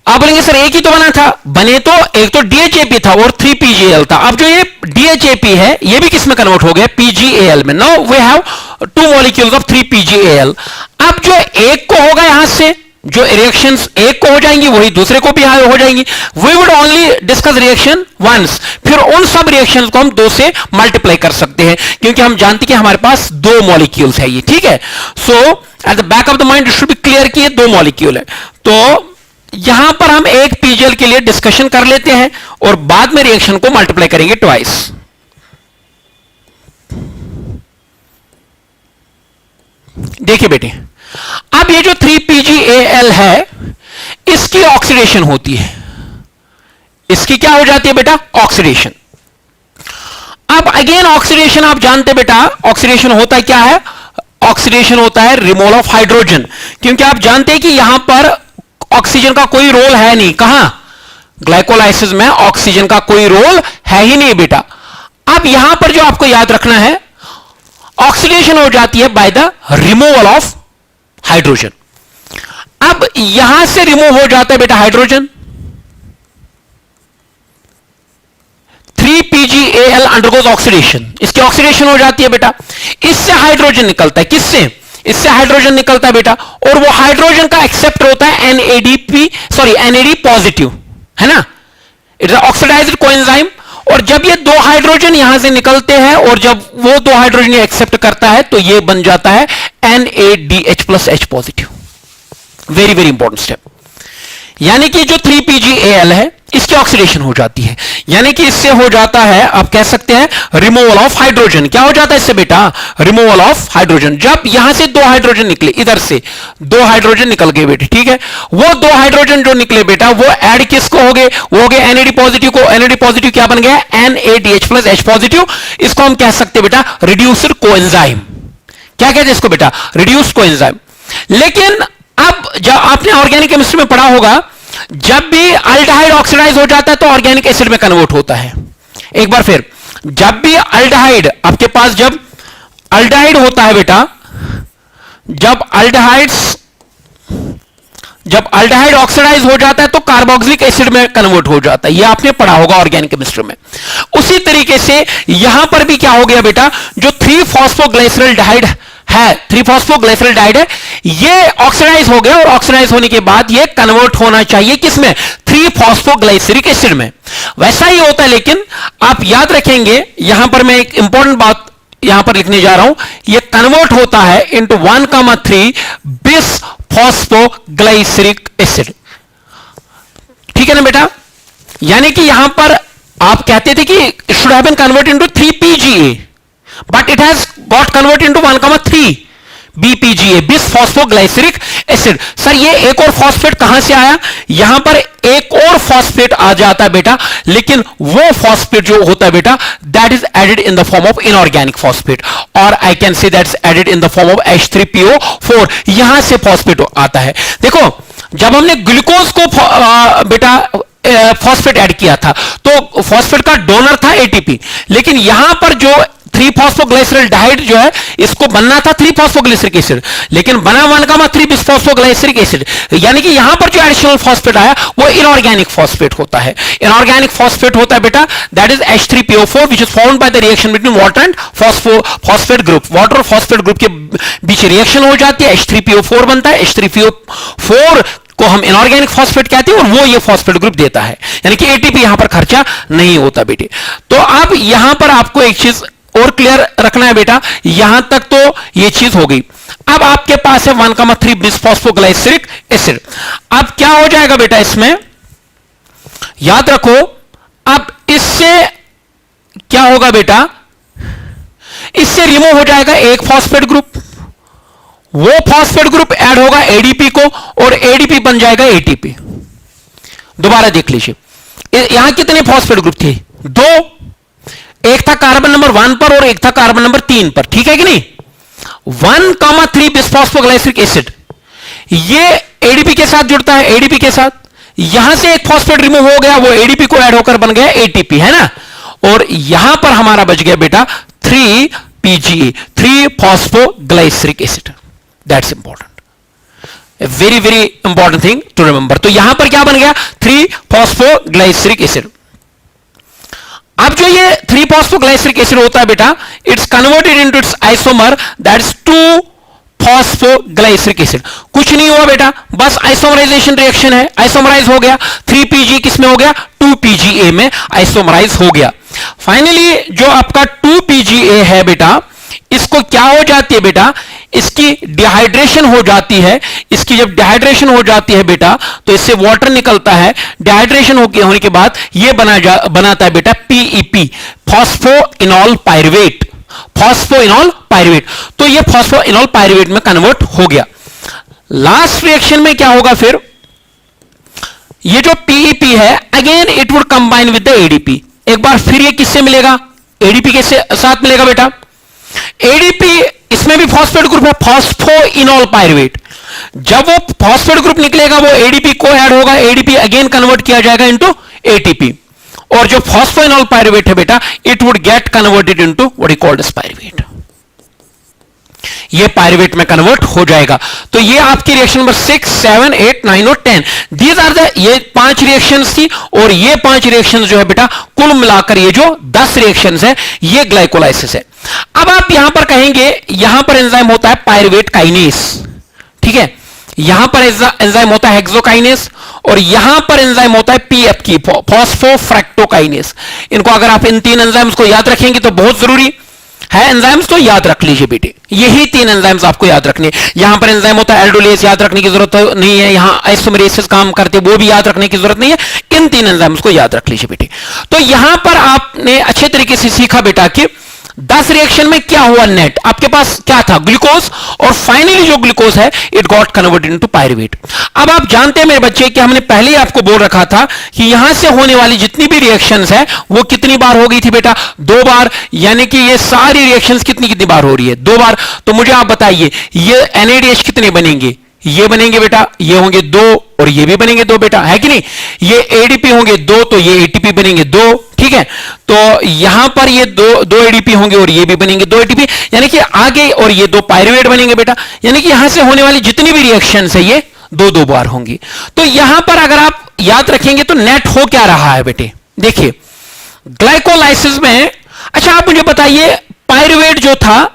आप बोलेंगे सर एक ही तो बना था, बने तो एक तो DHAP था और 3PGAL था। अब जो ये DHAP है ये भी किस में कन्वर्ट हो गया PGAL में। Now we have 2 molecules of 3PGAL। अब जो एक को होगा यहां से जो रिएक्शंस एक को हो जाएंगी वही दूसरे को भी हो जाएंगी। We would only discuss reaction once, फिर उन सब रिएक्शंस को हम 2 से मल्टीप्लाई कर सकते हैं क्योंकि हम जानते हैं कि हमारे पास 2 मॉलिक्यूल्स है ये, ठीक है। So at the back of the mind it should be clear कि ये 2 मॉलिक्यूल है। तो यहां पर हम एक PGL के लिए डिस्कशन कर लेते हैं और बाद में रिएक्शन को मल्टीप्लाई करेंगे ट्वाइस। देखिए बेटे अब ये जो 3PGAL है इसकी ऑक्सीडेशन होती है, इसकी क्या हो जाती है बेटा ऑक्सीडेशन। अब अगेन ऑक्सीडेशन आप जानते बेटा ऑक्सीडेशन होता क्या है, ऑक्सीडेशन होता है रिमूवल ऑफ हाइड्रोजन, क्योंकि आप जानते हैं कि यहां पर ऑक्सीजन का कोई रोल है नहीं, कहां ग्लाइकोलाइसिस में ऑक्सीजन का कोई रोल है ही नहीं बेटा। अब यहां पर जो आपको याद रखना है ऑक्सीडेशन हो जाती है by the removal of hydrogen. अब यहां से रिमूव हो जाता है बेटा हाइड्रोजन, 3PGAL अंडरगोज ऑक्सीडेशन, इसकी ऑक्सीडेशन हो जाती है बेटा। इससे हाइड्रोजन निकलता है, किससे, इससे हाइड्रोजन निकलता है बेटा, और वो हाइड्रोजन का एक्सेप्टर होता है NAD पॉजिटिव, है ना, इट्स ऑक्सीडाइज्ड कोएंजाइम। और जब ये 2 हाइड्रोजन यहां से निकलते हैं और जब वो 2 हाइड्रोजन एक्सेप्ट करता है तो ये बन जाता है NADH+H positive. Very very important step. यानी कि जो 3PGAL है इसकी ऑक्सीडेशन हो जाती है, यानी कि इससे हो जाता है आप कह सकते हैं रिमूवल ऑफ हाइड्रोजन। क्या हो जाता है इससे बेटा, रिमूवल ऑफ हाइड्रोजन। जब यहां से 2 हाइड्रोजन निकले, इधर से 2 हाइड्रोजन निकल गए बेटे, ठीक है, वो 2 हाइड्रोजन जो निकले बेटा वो ऐड किसको हो गए, वो हो गए NAD पॉजिटिव को। NAD पॉजिटिव क्या बन गया NADH+H पॉजिटिव। इसको हम कह सकते बेटा रिड्यूसर कोएंजाइम। क्या कहते हैं इसको बेटा, रिड्यूस्ड कोएंजाइम। लेकिन अब जब आपने ऑर्गेनिक केमिस्ट्री में पढ़ा होगा जब भी अल्डिहाइड ऑक्सीडाइज हो जाता है तो ऑर्गेनिक एसिड में कन्वर्ट होता है। एक बार फिर, जब भी अल्डिहाइड आपके पास, जब अल्डिहाइड होता है बेटा, जब अल्डिहाइड ऑक्सीडाइज हो जाता है तो कार्बोक्सिलिक एसिड में कन्वर्ट हो जाता है। ये आपने पढ़ा होगा ऑर्गेनिक केमिस्ट्री में। उसी तरीके से यहां पर भी क्या हो गया बेटा, जो 3-फॉस्फोग्लिसरॉल्डिहाइड है, 3-फॉस्फोग्लिसरॉल्डिहाइड है, ये ऑक्सीडाइज हो गया और ऑक्सीडाइज होने के बाद ये कन्वर्ट होना चाहिए किसमें, 3-फॉस्फोग्लिसरिक एसिड में। वैसा ही होता है, लेकिन आप याद रखेंगे यहां पर मैं एक इंपॉर्टेंट बात यहां पर लिखने जा रहा हूं, ये कन्वर्ट होता है इंटू 1,3 बिस-फॉस्फोग्लिसरिक एसिड। ठीक है ना बेटा, यानी कि यहां पर आप कहते थे कि it should have been convert into 3PGA, but it has got converted into 1,3 BPGA, bisphosphoglyceric acid. Sir ये एक और फॉस्फेट कहां से आया, यहां पर एक और फॉस्फेट आ जाता है बेटा, लेकिन वो फॉस्फेट जो होता है बेटा that is added in the form of inorganic phosphate, और I can say that's added in the form of H3PO4। यहां से फॉस्फेट आता है। देखो जब हमने ग्लूकोज को बेटा फॉस्फेट ऐड किया था तो फॉस्फेट का डोनर था ATP, लेकिन यहां पर जो 3-फॉस्फोग्लिसरॉल्डिहाइड जो है इसको बनना था 3-फॉस्फोग्लिसरिक एसिड, लेकिन बना 1,3 बिस-फॉस्फोग्लिसरिक एसिड। यानी कि यहां पर जो एडिशनल फॉस्फेट आया वो इनऑर्गेनिक फॉस्फेट होता है। इनऑर्गेनिक फॉस्फेट होता है बेटा that is H3PO4 which is formed by the reaction between water and phosphate group. Water और फॉस्फेट ग्रुप के बीच रिएक्शन हो जाती है, H3PO4 बनता है। H3PO4 को हम इनऑर्गेनिक फॉस्फेट कहते हैं और वो ये फॉस्फेट ग्रुप देता है, यानी कि ATP यहां पर खर्चा नहीं होता बेटे। तो अब यहां पर आपको एक चीज और क्लियर रखना है बेटा, यहां तक तो ये चीज हो गई। अब आपके पास है 1,3 बिस-फॉस्फोग्लिसरिक एसिड। अब क्या हो जाएगा बेटा, इसमें याद रखो, अब इससे क्या होगा बेटा, इससे रिमूव हो जाएगा एक फॉस्फेट ग्रुप वो फॉस्फेट ग्रुप ऐड होगा एडीपी को और एडीपी बन जाएगा एटीपी। दोबारा देख लीजिए, यहां कितने फॉस्फेट ग्रुप थे? दो। एक था कार्बन नंबर 1 पर और एक था कार्बन नंबर 3 पर, ठीक है कि नहीं? 1,3 बिसफॉस्फोग्लाइसिक एसिड, ये एडीपी के साथ जुड़ता है, एडीपी के साथ। यहां से एक फॉस्फेट रिमूव हो गया, वो एडीपी को ऐड होकर बन गया एटीपी, है ना? और यहां पर हमारा बच गया बेटा 3PGA, 3 phosphoglyceric acid. That's important, very very important thing to remember. तो यहां पर क्या बन गया? 3 फॉस्फोग्लाइसरिक एसिड। अब जो ये 3 फॉस्फोग्लाइसरिक एसिड होता है बेटा, it's converted into its isomer, that's 2 phosphoglyceric acid. कुछ नहीं हुआ बेटा, बस आइसोमराइजेशन रिएक्शन है, आइसोमराइज हो गया। 3PG किस में हो गया? 2PGA में आइसोमराइज हो गया। फाइनली जो आपका 2PGA है बेटा, इसको क्या हो जाती है बेटा? इसकी डिहाइड्रेशन हो जाती है। इसकी जब डिहाइड्रेशन हो जाती है बेटा, तो इससे वाटर निकलता है। डिहाइड्रेशन होने के बाद ये बनाता है बेटा PEP, phosphoenol pyruvate. Phosphoenol pyruvate, तो ये फॉस्फोइनॉल पायरुवेट में कन्वर्ट हो गया। लास्ट रिएक्शन में क्या होगा फिर? ये जो PEP है, again it would combine with the ADP. एक बार फिर ये किससे मिलेगा? एडीपी के साथ मिलेगा बेटा। एडीपी, इसमें भी फॉस्फेट ग्रुप है, फॉस्फोइनॉल पायरुवेट। जब वो फॉस्फेट ग्रुप निकलेगा, वो एडीपी को ऐड होगा, एडीपी अगेन कन्वर्ट किया जाएगा इनटू एटीपी। और जो फॉस्फोइनॉल पायरुवेट है बेटा, it would get converted into what is called as pyruvate. ये पायरुवेट में कन्वर्ट हो जाएगा। तो ये आपकी रिएक्शन नंबर 6, 7, 8, 9 और 10, दीज आर द, ये 5 रिएक्शंस थी। और ये 5 रिएक्शंस जो है बेटा, कुल मिलाकर ये जो 10 रिएक्शंस है, ये ग्लाइकोलाइसिस है। अब आप यहां पर कहेंगे, यहां पर एंजाइम होता है पायरुवेट काइनेस, ठीक है? यहां पर एंजाइम होता है हेक्सोकाइनेस, और यहां पर एंजाइम होता है PF की, फॉस्फोफ्रैक्टोकाइनेस। इनको अगर आप इन 3 एंजाइम्स को याद रखेंगे तो बहुत जरूरी है। एंजाइम्स तो याद रख लीजिए बेटे, यही 3 एंजाइम्स आपको याद रखने। यहां पर एंजाइम होता है एल्डोलेस, याद रखने की जरूरत नहीं है। यहां आइसोमेरेसिस काम करते, वो भी याद रखने की जरूरत नहीं है। इन 3 एंजाइम्स को याद रख लीजिए बेटे। तो यहां पर आपने अच्छे तरीके से सीखा बेटा कि 10 रिएक्शन में क्या हुआ नेट, आपके पास क्या था? ग्लूकोज, और फाइनली जो ग्लूकोज है, it got converted into pyruvate. अब आप जानते हैं मेरे बच्चे कि हमने पहले ही आपको बोल रखा था कि यहां से होने वाली जितनी भी रिएक्शंस है, वो कितनी बार हो गई थी बेटा? 2 बार। यानी कि ये सारी रिएक्शंस कितनी कितनी बार हो रही है? 2 बार। तो मुझे आप बताइए, ये NADH कितने बनेंगे? ये बनेंगे बेटा, ये होंगे 2, और ये भी बनेंगे 2 बेटा, है कि नहीं? ये ADP होंगे 2, तो ये ATP बनेंगे 2, ठीक है? तो यहां पर ये 2 ADP होंगे और ये भी बनेंगे 2 ATP, यानी कि आगे, और ये 2 पायरुवेट बनेंगे बेटा। यानी कि यहां से होने वाली जितनी भी रिएक्शंस है, ये 2-2 बार होंगी। तो यहां पर अगर आप याद रखेंगे तो नेट हो क्या रहा है बेटे? देखिए, ग्लाइकोलाइसिस में, अच्छा आप मुझे बताइए, पायरुवेट जो था,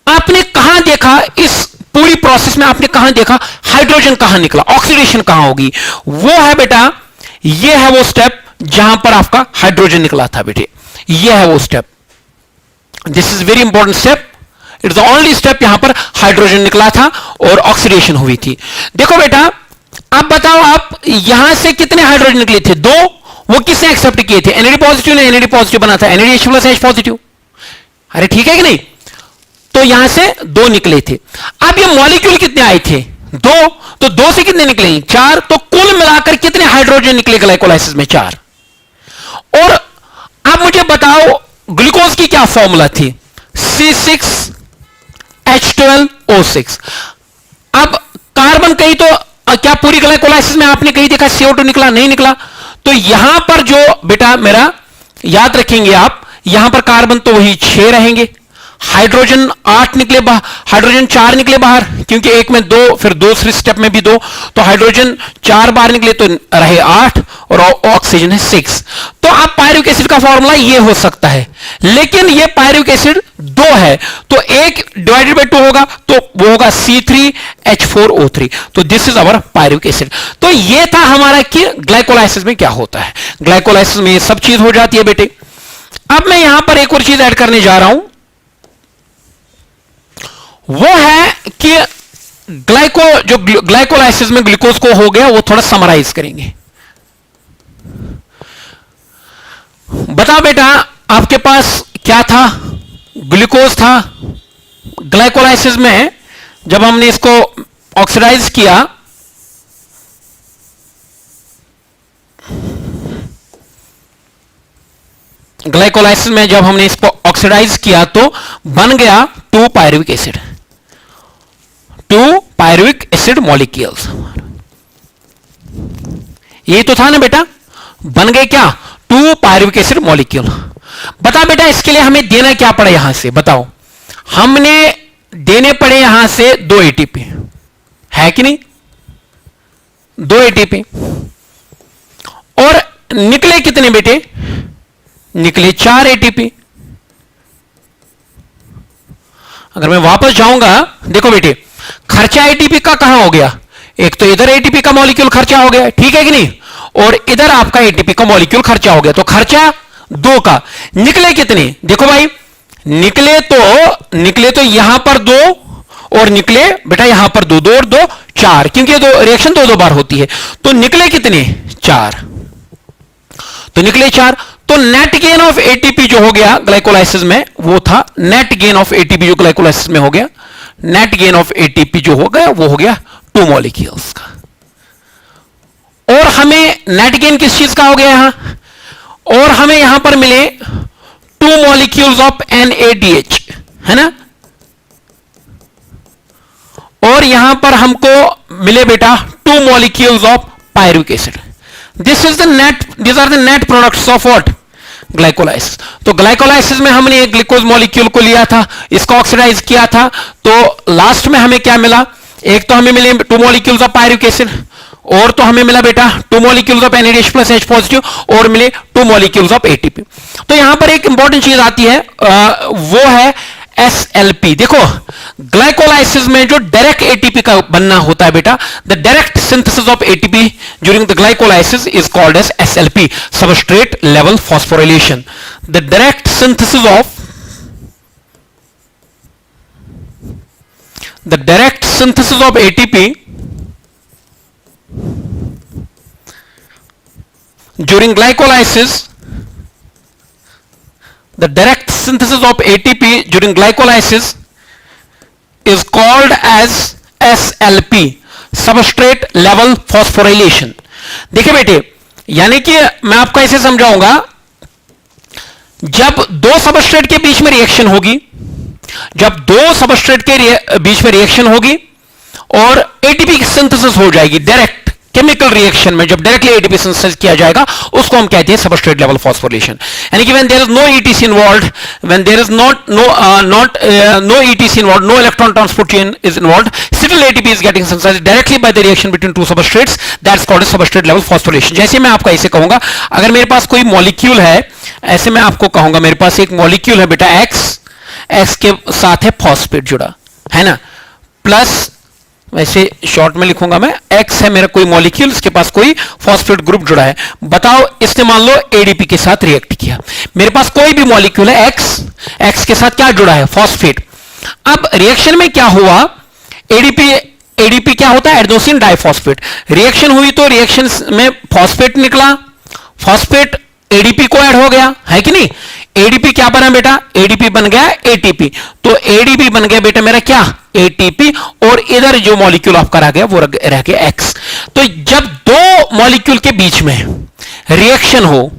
आपने कहां देखा इस पूरी प्रोसेस में? आपने कहां देखा हाइड्रोजन कहां निकला, ऑक्सीडेशन कहां होगी? वो है बेटा, ये है वो स्टेप जहां पर आपका हाइड्रोजन निकला था बेटे, ये है वो step. This is very important step, it's the only step यहां पर हाइड्रोजन निकला था और ऑक्सीडेशन हुई थी। देखो बेटा, आप बताओ, आप यहां से कितने हाइड्रोजन निकले थे? 2। वो किसने एक्सेप्ट किए थे? NAD पॉजिटिव ने NAD पॉजिटिव बना था, NADH प्लस H पॉजिटिव। अरे ठीक है कि नहीं? तो यहां से 2 निकले थे। अब ये मॉलिक्यूल कितने आए थे? 2। तो 2 से कितने निकले? 4। तो कुल मिलाकर कितने हाइड्रोजन निकले ग्लाइकोलाइसिस में? 4। और अब मुझे बताओ, ग्लूकोज की क्या फॉर्मूला थी? C6H12O6। अब कार्बन कहीं तो, क्या पूरी ग्लाइकोलाइसिस में आपने कहीं देखा CO2 निकला? नहीं निकला। तो यहां पर जो बेटा मेरा याद रखेंगे आप, यहां पर कार्बन तो वही 6 रहेंगे, हाइड्रोजन 8 निकले बाहर, हाइड्रोजन 4 निकले बाहर, क्योंकि एक में 2, फिर दूसरे स्टेप में भी 2, तो हाइड्रोजन 4 बार निकले, तो रहे 8, और ऑक्सीजन है 6। तो आप पायरुविक एसिड का फॉर्मूला ये हो सकता है, लेकिन ये पायरुविक एसिड 2 है, तो 1 डिवाइडेड बाय 2 होगा, तो वो होगा C3H4O3। तो this is our pyruvic acid. तो ये था हमारा कि ग्लाइकोलाइसिस में क्या होता है। ग्लाइकोलाइसिस में ये सब चीज हो जाती है बेटे। अब मैं यहां पर एक और चीज ऐड करने जा रहा हूं, वो है कि जो ग्लाइकोलाइसिस में ग्लूकोज को हो गया, वो थोड़ा समराइज करेंगे। बताओ बेटा, आपके पास क्या था? ग्लूकोज था, ग्लाइकोलाइसिस में जब हमने इसको ऑक्सीडाइज किया, ग्लाइकोलाइसिस में जब हमने इसको ऑक्सीडाइज किया तो बन गया 2 pyruvic acid, 2 pyruvic acid molecules. ये तो था ना बेटा, बन गए क्या 2 पायरुविक एसिड मॉलिक्यूल। बता बेटा इसके लिए हमें देना क्या पड़े, यहां से बताओ, हमने देने पड़े यहां से 2 एटीपी, है कि नहीं, 2 एटीपी। और निकले कितने बेटे, निकले 4 एटीपी। अगर मैं वापस जाऊंगा, देखो बेटे खर्चा एटीपी का कहां हो गया, एक तो इधर एटीपी का मॉलिक्यूल खर्चा हो गया, ठीक है कि नहीं, और इधर आपका एटीपी का मॉलिक्यूल खर्चा हो गया, तो खर्चा 2 का। निकले कितने, देखो भाई निकले तो यहां पर 2 और निकले बेटा यहां पर 2, 2 और 2 4, क्योंकि दो रिएक्शन 2 बार होती है। तो निकले कितने 4, तो निकले 4। तो नेट गेन ऑफ एटीपी जो हो गया ग्लाइकोलाइसिस में, वो था नेट गेन ऑफ एटीपी जो ग्लाइकोलाइसिस में हो गया, नेट गेन ऑफ एटीपी जो हो गया वो हो गया 2 मॉलिक्यूल्स का। और हमें नेट गेन किस चीज का हो गया यहां, और हमें यहां पर मिले 2 मॉलिक्यूल्स ऑफ NADH, है ना, और यहां पर हमको मिले बेटा 2 molecules of pyruvic acid. This is the net, these are the net products of what, glycolysis. तो ग्लाइकोलाइसिस में हमने एक ग्लूकोज मॉलिक्यूल को लिया था, इसको ऑक्सीडाइज किया था, तो लास्ट में हमें क्या मिला, एक तो हमें मिले 2 मॉलिक्यूल्स ऑफ पायरुविक एसिड, और तो हमें मिला बेटा 2 molecules of NADH plus H positive, और मिले 2 मॉलिक्यूल्स ऑफ ATP। तो यहां पर एक इंपॉर्टेंट चीज आती है, वो है SLP। देखो ग्लाइकोलाइसिस में जो डायरेक्ट एटीपी का बनना होता है बेटा, the direct synthesis of ATP during the glycolysis is called as SLP, substrate level phosphorylation. The direct synthesis of ATP during glycolysis, the direct synthesis of ATP during glycolysis is called as SLP, substrate level phosphorylation। देखिए बेटे, यानी कि मैं आपको ऐसे समझाऊंगा, जब 2 substrate के बीच में रिएक्शन होगी, जब 2 सबस्ट्रेट के बीच में रिएक्शन होगी और एटीपी की सिंथेसिस हो जाएगी डायरेक्ट केमिकल रिएक्शन में, जब डायरेक्टली एटीपी सिंथेसाइज किया जाएगा उसको हम कहते हैं सबस्ट्रेट लेवल फॉस्फोरिलेशन। यानी कि when there is no ETC involved, when there is no ETC involved, no electron transport chain is involved, still ATP is getting synthesized directly by the reaction between 2 substrates, that's called as substrate level phosphorylation। जैसे मैं आपको ऐसे कहूंगा, अगर मेरे पास कोई molecule है, ऐसे मैं आपको कहूंगा मेरे पास एक मॉलिक्यूल है बेटा X के साथ है फॉस्फेट जुड़ा, है ना, प्लस वैसे शॉर्ट में लिखूंगा मैं, X है मेरा कोई मॉलिक्यूल, इसके पास कोई फॉस्फेट ग्रुप जुड़ा है। बताओ इसने मान लो ADP के साथ रिएक्ट किया, मेरे पास कोई भी मॉलिक्यूल है X के साथ क्या जुड़ा है, फॉस्फेट। अब रिएक्शन में क्या हुआ, ADP क्या होता है, एडेनोसिन डाइफॉस्फेट। रिएक्शन हुई तो रिएक्शन में फॉस्फेट निकला, फॉस्फेट ADP को ऐड हो गया, है कि नहीं। ADP क्या बना बेटा, ADP बन गया ATP, तो ADP बन गया बेटा मेरा क्या ATP, और इधर जो मॉलिक्यूल आपका रह गया वो रह गया X। तो जब 2 मॉलिक्यूल के बीच में रिएक्शन हो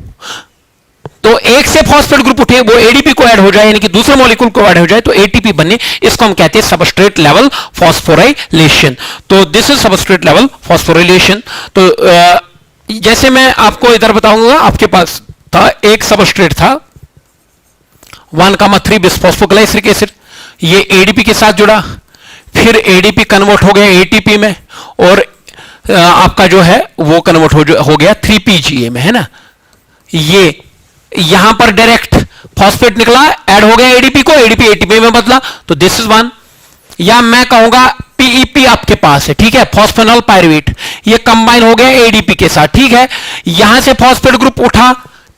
तो एक से फॉस्फेट ग्रुप उठे, वो ADP को ऐड हो जाए, यानी कि दूसरे मॉलिक्यूल को ऐड हो जाए तो ATP बने, इसको हम कहते हैं सबस्ट्रेट लेवल फॉस्फोराइलेशन। तो this is substrate level phosphorylation. तो जैसे मैं आपको इधर बताऊंगा, आपके पास था एक सबस्ट्रेट था 1,3 बिसफॉस्फोग्लाइसरिक एसिड, ये ADP के साथ जुड़ा, फिर ADP कन्वर्ट हो गया ATP में, और आपका जो है वो कन्वर्ट हो गया 3PGA में, है ना। ये यहां पर डायरेक्ट फॉस्फेट निकला, ऐड हो गया ADP को, ADP ATP में बदला, तो दिस इज 1। या मैं कहूंगा PEP आपके पास है, ठीक है, फॉस्फेनॉल पायरुवेट, ये कंबाइन हो गया ADP के साथ, ठीक है। यहां से फॉस्फेट ग्रुप उठा,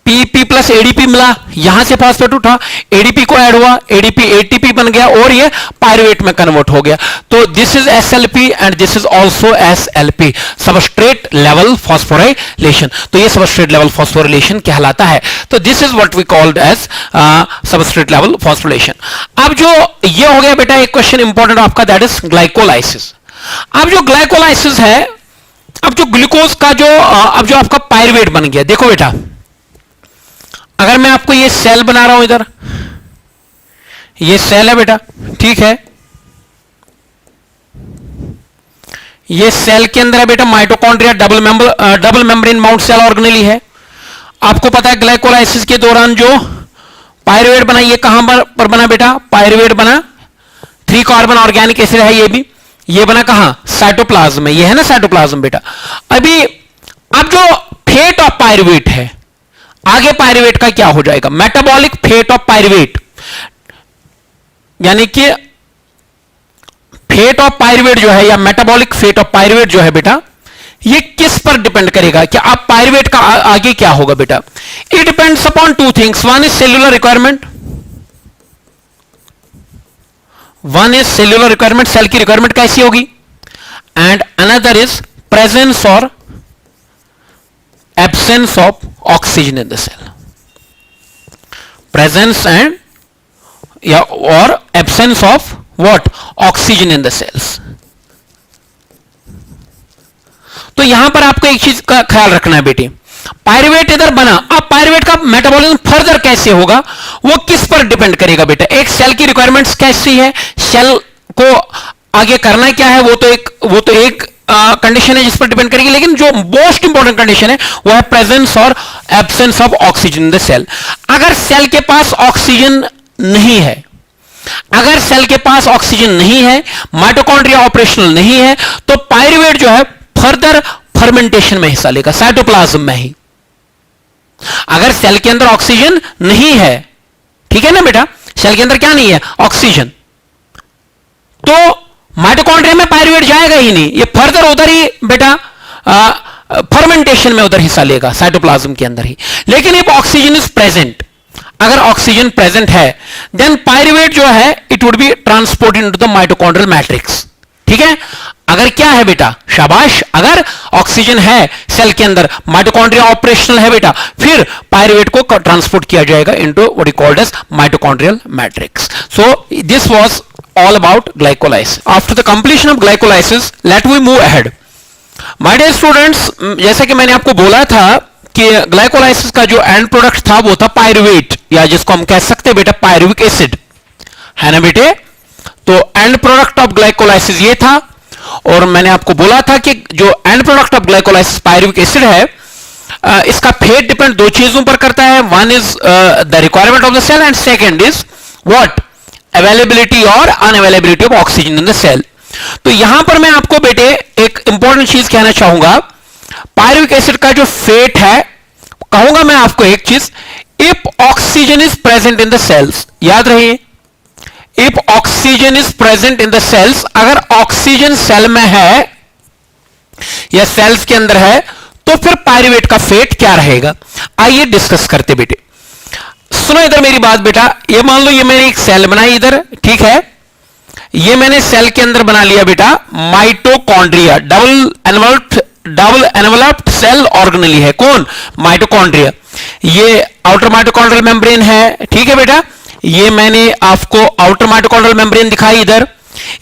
पीपी प्लस एडीपी मिला, यहां से फास्फेट उठा, एडीपी को ऐड हुआ, एडीपी एटीपी बन गया और ये पायरुवेट में कन्वर्ट हो गया। तो this is SLP and this is also SLP, substrate level phosphorylation. तो ये सबस्ट्रेट लेवल फॉस्फोराइलेशन कहलाता है। तो this is what we called as substrate level phosphorylation. अब जो ये हो गया बेटा एक क्वेश्चन इंपॉर्टेंट आपका, दैट इज ग्लाइकोलाइसिस। अब जो ग्लाइकोलाइसिस है, अब जो ग्लूकोज का जो अब जो आपका पायरुवेट बन गया, देखो बेटा अगर मैं आपको ये सेल बना रहा हूं, इधर ये सेल है बेटा, ठीक है, ये सेल के अंदर है बेटा mitochondria, double membrane mount cell organelle है। आपको पता है ग्लाइकोलाइसिस के दौरान जो पायरुवेट बना, ये कहां पर बना बेटा, पायरुवेट बना, 3 कार्बन ऑर्गेनिक एसिड है ये भी, ये बना कहां, साइटोप्लाज्म में, ये है ना साइटोप्लाज्म बेटा। अभी अब जो फेट ऑफ पायरुवेट है, आगे पायरुवेट का क्या हो जाएगा, मेटाबॉलिक फेट ऑफ पायरुवेट, यानी कि फेट ऑफ पायरुवेट जो है या मेटाबॉलिक फेट ऑफ पायरुवेट जो है बेटा, ये किस पर डिपेंड करेगा कि आप पायरुवेट का आगे क्या होगा बेटा। It depends upon 2 things, one is cellular requirement, cell की रिक्वायरमेंट कैसी होगी, एंड अनदर इज प्रेजेंस और absence of oxygen in the cell, presence and or absence of what, oxygen in the cells। तो यहां पर आपको एक चीज का ख्याल रखना है बेटी, पायरुवेट इधर बना, अब पायरुवेट का मेटाबॉलिज्म फर्दर कैसे होगा वो किस पर डिपेंड करेगा बेटा। एक सेल की रिक्वायरमेंट्स कैसी है, सेल को आगे करना क्या है, वो तो एक कंडीशन है जिस पर डिपेंड करेगी, लेकिन जो मोस्ट इंपॉर्टेंट कंडीशन है वो है प्रेजेंस और absence of oxygen in the cell. अगर सेल के पास ऑक्सीजन नहीं है, अगर सेल के पास ऑक्सीजन नहीं है, माइटोकॉन्ड्रिया ऑपरेशनल नहीं है, तो पायरुवेट जो है फर्दर फर्मेंटेशन में हिस्सा लेगा, साइटोप्लाज्म में ही। अगर सेल के अंदर ऑक्सीजन नहीं है, ठीक है ना बेटा, सेल के अंदर क्या नहीं है, ऑक्सीजन, तो माइटोकॉन्ड्रिया में पायरुवेट जाएगा ही नहीं, ये फर्दर उधर ही बेटा फर्मेंटेशन में उधर हिस्सा लेगा, साइटोप्लाज्म के अंदर ही। लेकिन इफ ऑक्सीजन इज प्रेजेंट, अगर ऑक्सीजन प्रेजेंट है, देन पायरुवेट जो है it would be transported into the mitochondrial matrix, ठीक है। अगर क्या है बेटा, शाबाश, अगर ऑक्सीजन है सेल के अंदर, माइटोकॉन्ड्रिया ऑपरेशनल है बेटा, फिर पायरुवेट को ट्रांसपोर्ट किया जाएगा into what is called as mitochondrial matrix. So this was all about glycolysis. After the completion of glycolysis, let we move ahead. My dear students, जैसा कि मैंने आपको बोला था कि ग्लाइकोलाइसिस का जो एंड प्रोडक्ट था वो था पायरुवेट, या जिसको हम कह सकते हैं बेटा पायरुविक एसिड, है ना बेटे। तो एंड प्रोडक्ट ऑफ ग्लाइकोलाइसिस ये था, और मैंने आपको बोला था कि जो end product of glycolysis pyruvic acid है, इसका फेट डिपेंड 2 चीजों पर करता है, one is the requirement of the cell and second is what, availability और unavailability of oxygen in the cell. तो यहां पर मैं आपको बेटे एक इंपॉर्टेंट चीज कहना चाहूंगा, पायरुविक एसिड का जो फेट है, कहूंगा मैं आपको एक चीज, if oxygen is present in the cells, याद रहिए, if oxygen is present in the cells, अगर ऑक्सीजन सेल में है या सेल्स के अंदर है, तो फिर पायरुवेट का फेट क्या रहेगा, आइए डिस्कस करते बेटे। सुनो इधर मेरी बात बेटा, ये मान लो ये मैंने एक सेल बनाई इधर, ठीक है, ये मैंने सेल के अंदर बना लिया बेटा mitochondria, double enveloped cell organelle है, कौन, माइटोकॉन्ड्रिया। ये आउटर माइटोकॉन्ड्रियल मेम्ब्रेन है, ठीक है बेटा, ये मैंने आपको आउटर माइटोकॉन्ड्रियल मेम्ब्रेन दिखाई इधर,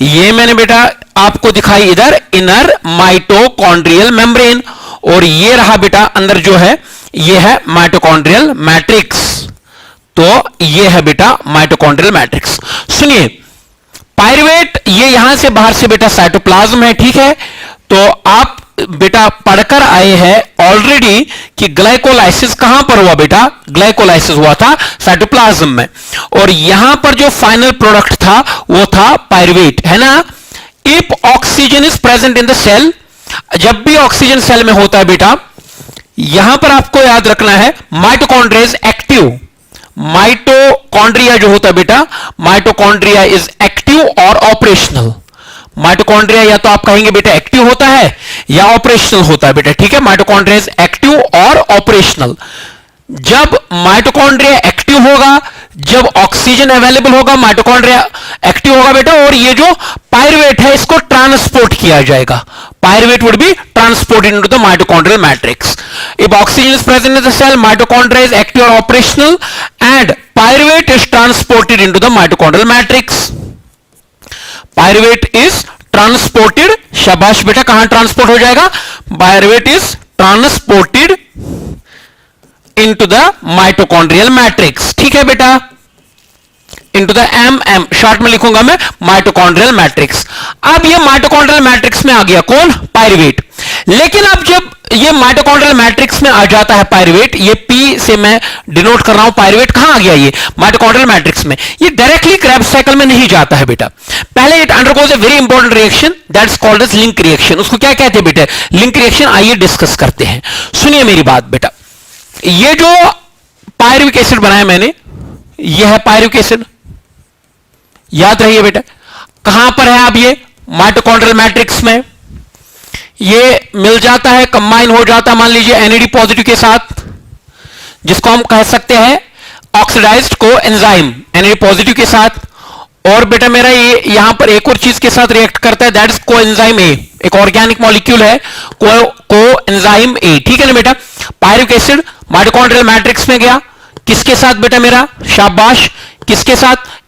ये मैंने बेटा आपको दिखाई इधर इनर माइटोकॉन्ड्रियल मेम्ब्रेन, और ये रहा बेटा अंदर जो है ये है माइटोकॉन्ड्रियल मैट्रिक्स। तो ये है बेटा माइटोकॉन्ड्रियल मैट्रिक्स। सुनिए, पायरुवेट ये यहां से बाहर से बेटा साइटोप्लाज्म है, ठीक है। तो आप बेटा पढ़कर आए हैं ऑलरेडी कि ग्लाइकोलाइसिस कहां पर हुआ बेटा, ग्लाइकोलाइसिस हुआ था साइटोप्लाज्म में, और यहां पर जो फाइनल प्रोडक्ट था वो था पायरुवेट, है ना। If oxygen is present in the cell, जब भी ऑक्सीजन सेल में होता है बेटा, यहां पर आपको याद रखना है माइटोकॉन्ड्रिया इज एक्टिव, माइटोकॉन्ड्रिया जो होता है बेटा, माइटोकॉन्ड्रिया इज एक्टिव और ऑपरेशनल। माइटोकॉन्ड्रिया या तो आप कहेंगे बेटा एक्टिव होता है या ऑपरेशनल होता है बेटा, ठीक है। माइटोकॉन्ड्रिया इज एक्टिव और ऑपरेशनल। जब माइटोकॉन्ड्रिया एक्टिव होगा, जब ऑक्सीजन अवेलेबल होगा, माइटोकॉन्ड्रिया एक्टिव होगा बेटा, और ये जो पायरुवेट है इसको ट्रांसपोर्ट किया जाएगा. Pyruvate would be transported into the mitochondrial matrix. If oxygen is present in the cell, mitochondria is active or operational, and pyruvate is transported into the mitochondrial matrix. Pyruvate is transported. शाबाश बेटा, कहां transport हो जाएगा? Pyruvate is transported into the mitochondrial matrix. ठीक है बेटा, into the MM, short में लिखूंगा मैं माइटोकॉन्ड्रियल मैट्रिक्स. अब ये माइटोकॉन्ड्रियल मैट्रिक्स में आ गया कौन? पायरुवेट. लेकिन अब जब ये माइटोकॉन्ड्रियल मैट्रिक्स में आ जाता है पायरुवेट, ये P से मैं डिनोट कर रहा हूं, पायरुवेट कहां आ गया? ये माइटोकॉन्ड्रियल मैट्रिक्स में. ये डायरेक्टली क्रेब्स साइकिल में नहीं जाता है बेटा, पहले it undergoes a very important reaction that's called as link reaction. उसको क्या कहते हैं बेटा? Link reaction. आइए डिस्कस करते हैं. सुनिए मेरी बात बेटा, ये जो पायरुविक एसिड बनाया मैंने, ये है पायरुविक एसिड. याद रहिए बेटा, कहां पर है? अब ये माइटोकॉन्ड्रियल मैट्रिक्स में ये मिल जाता है, कंबाइन हो जाता है मान लीजिए NAD पॉजिटिव के साथ, जिसको हम कह सकते हैं ऑक्सीडाइज्ड कोएंजाइम NAD पॉजिटिव के साथ. और बेटा मेरा ये यहां पर एक और चीज के साथ रिएक्ट करता है, दैट इज कोएंजाइम ए. एक ऑर्गेनिक मॉलिक्यूल है कोएंजाइम ए. ठीक है ना बेटा? पायरुविक एसिड माइटोकॉन्ड्रियल मैट्रिक्स में गया, किसके साथ बेटा मेरा? शाबाश, किसके साथ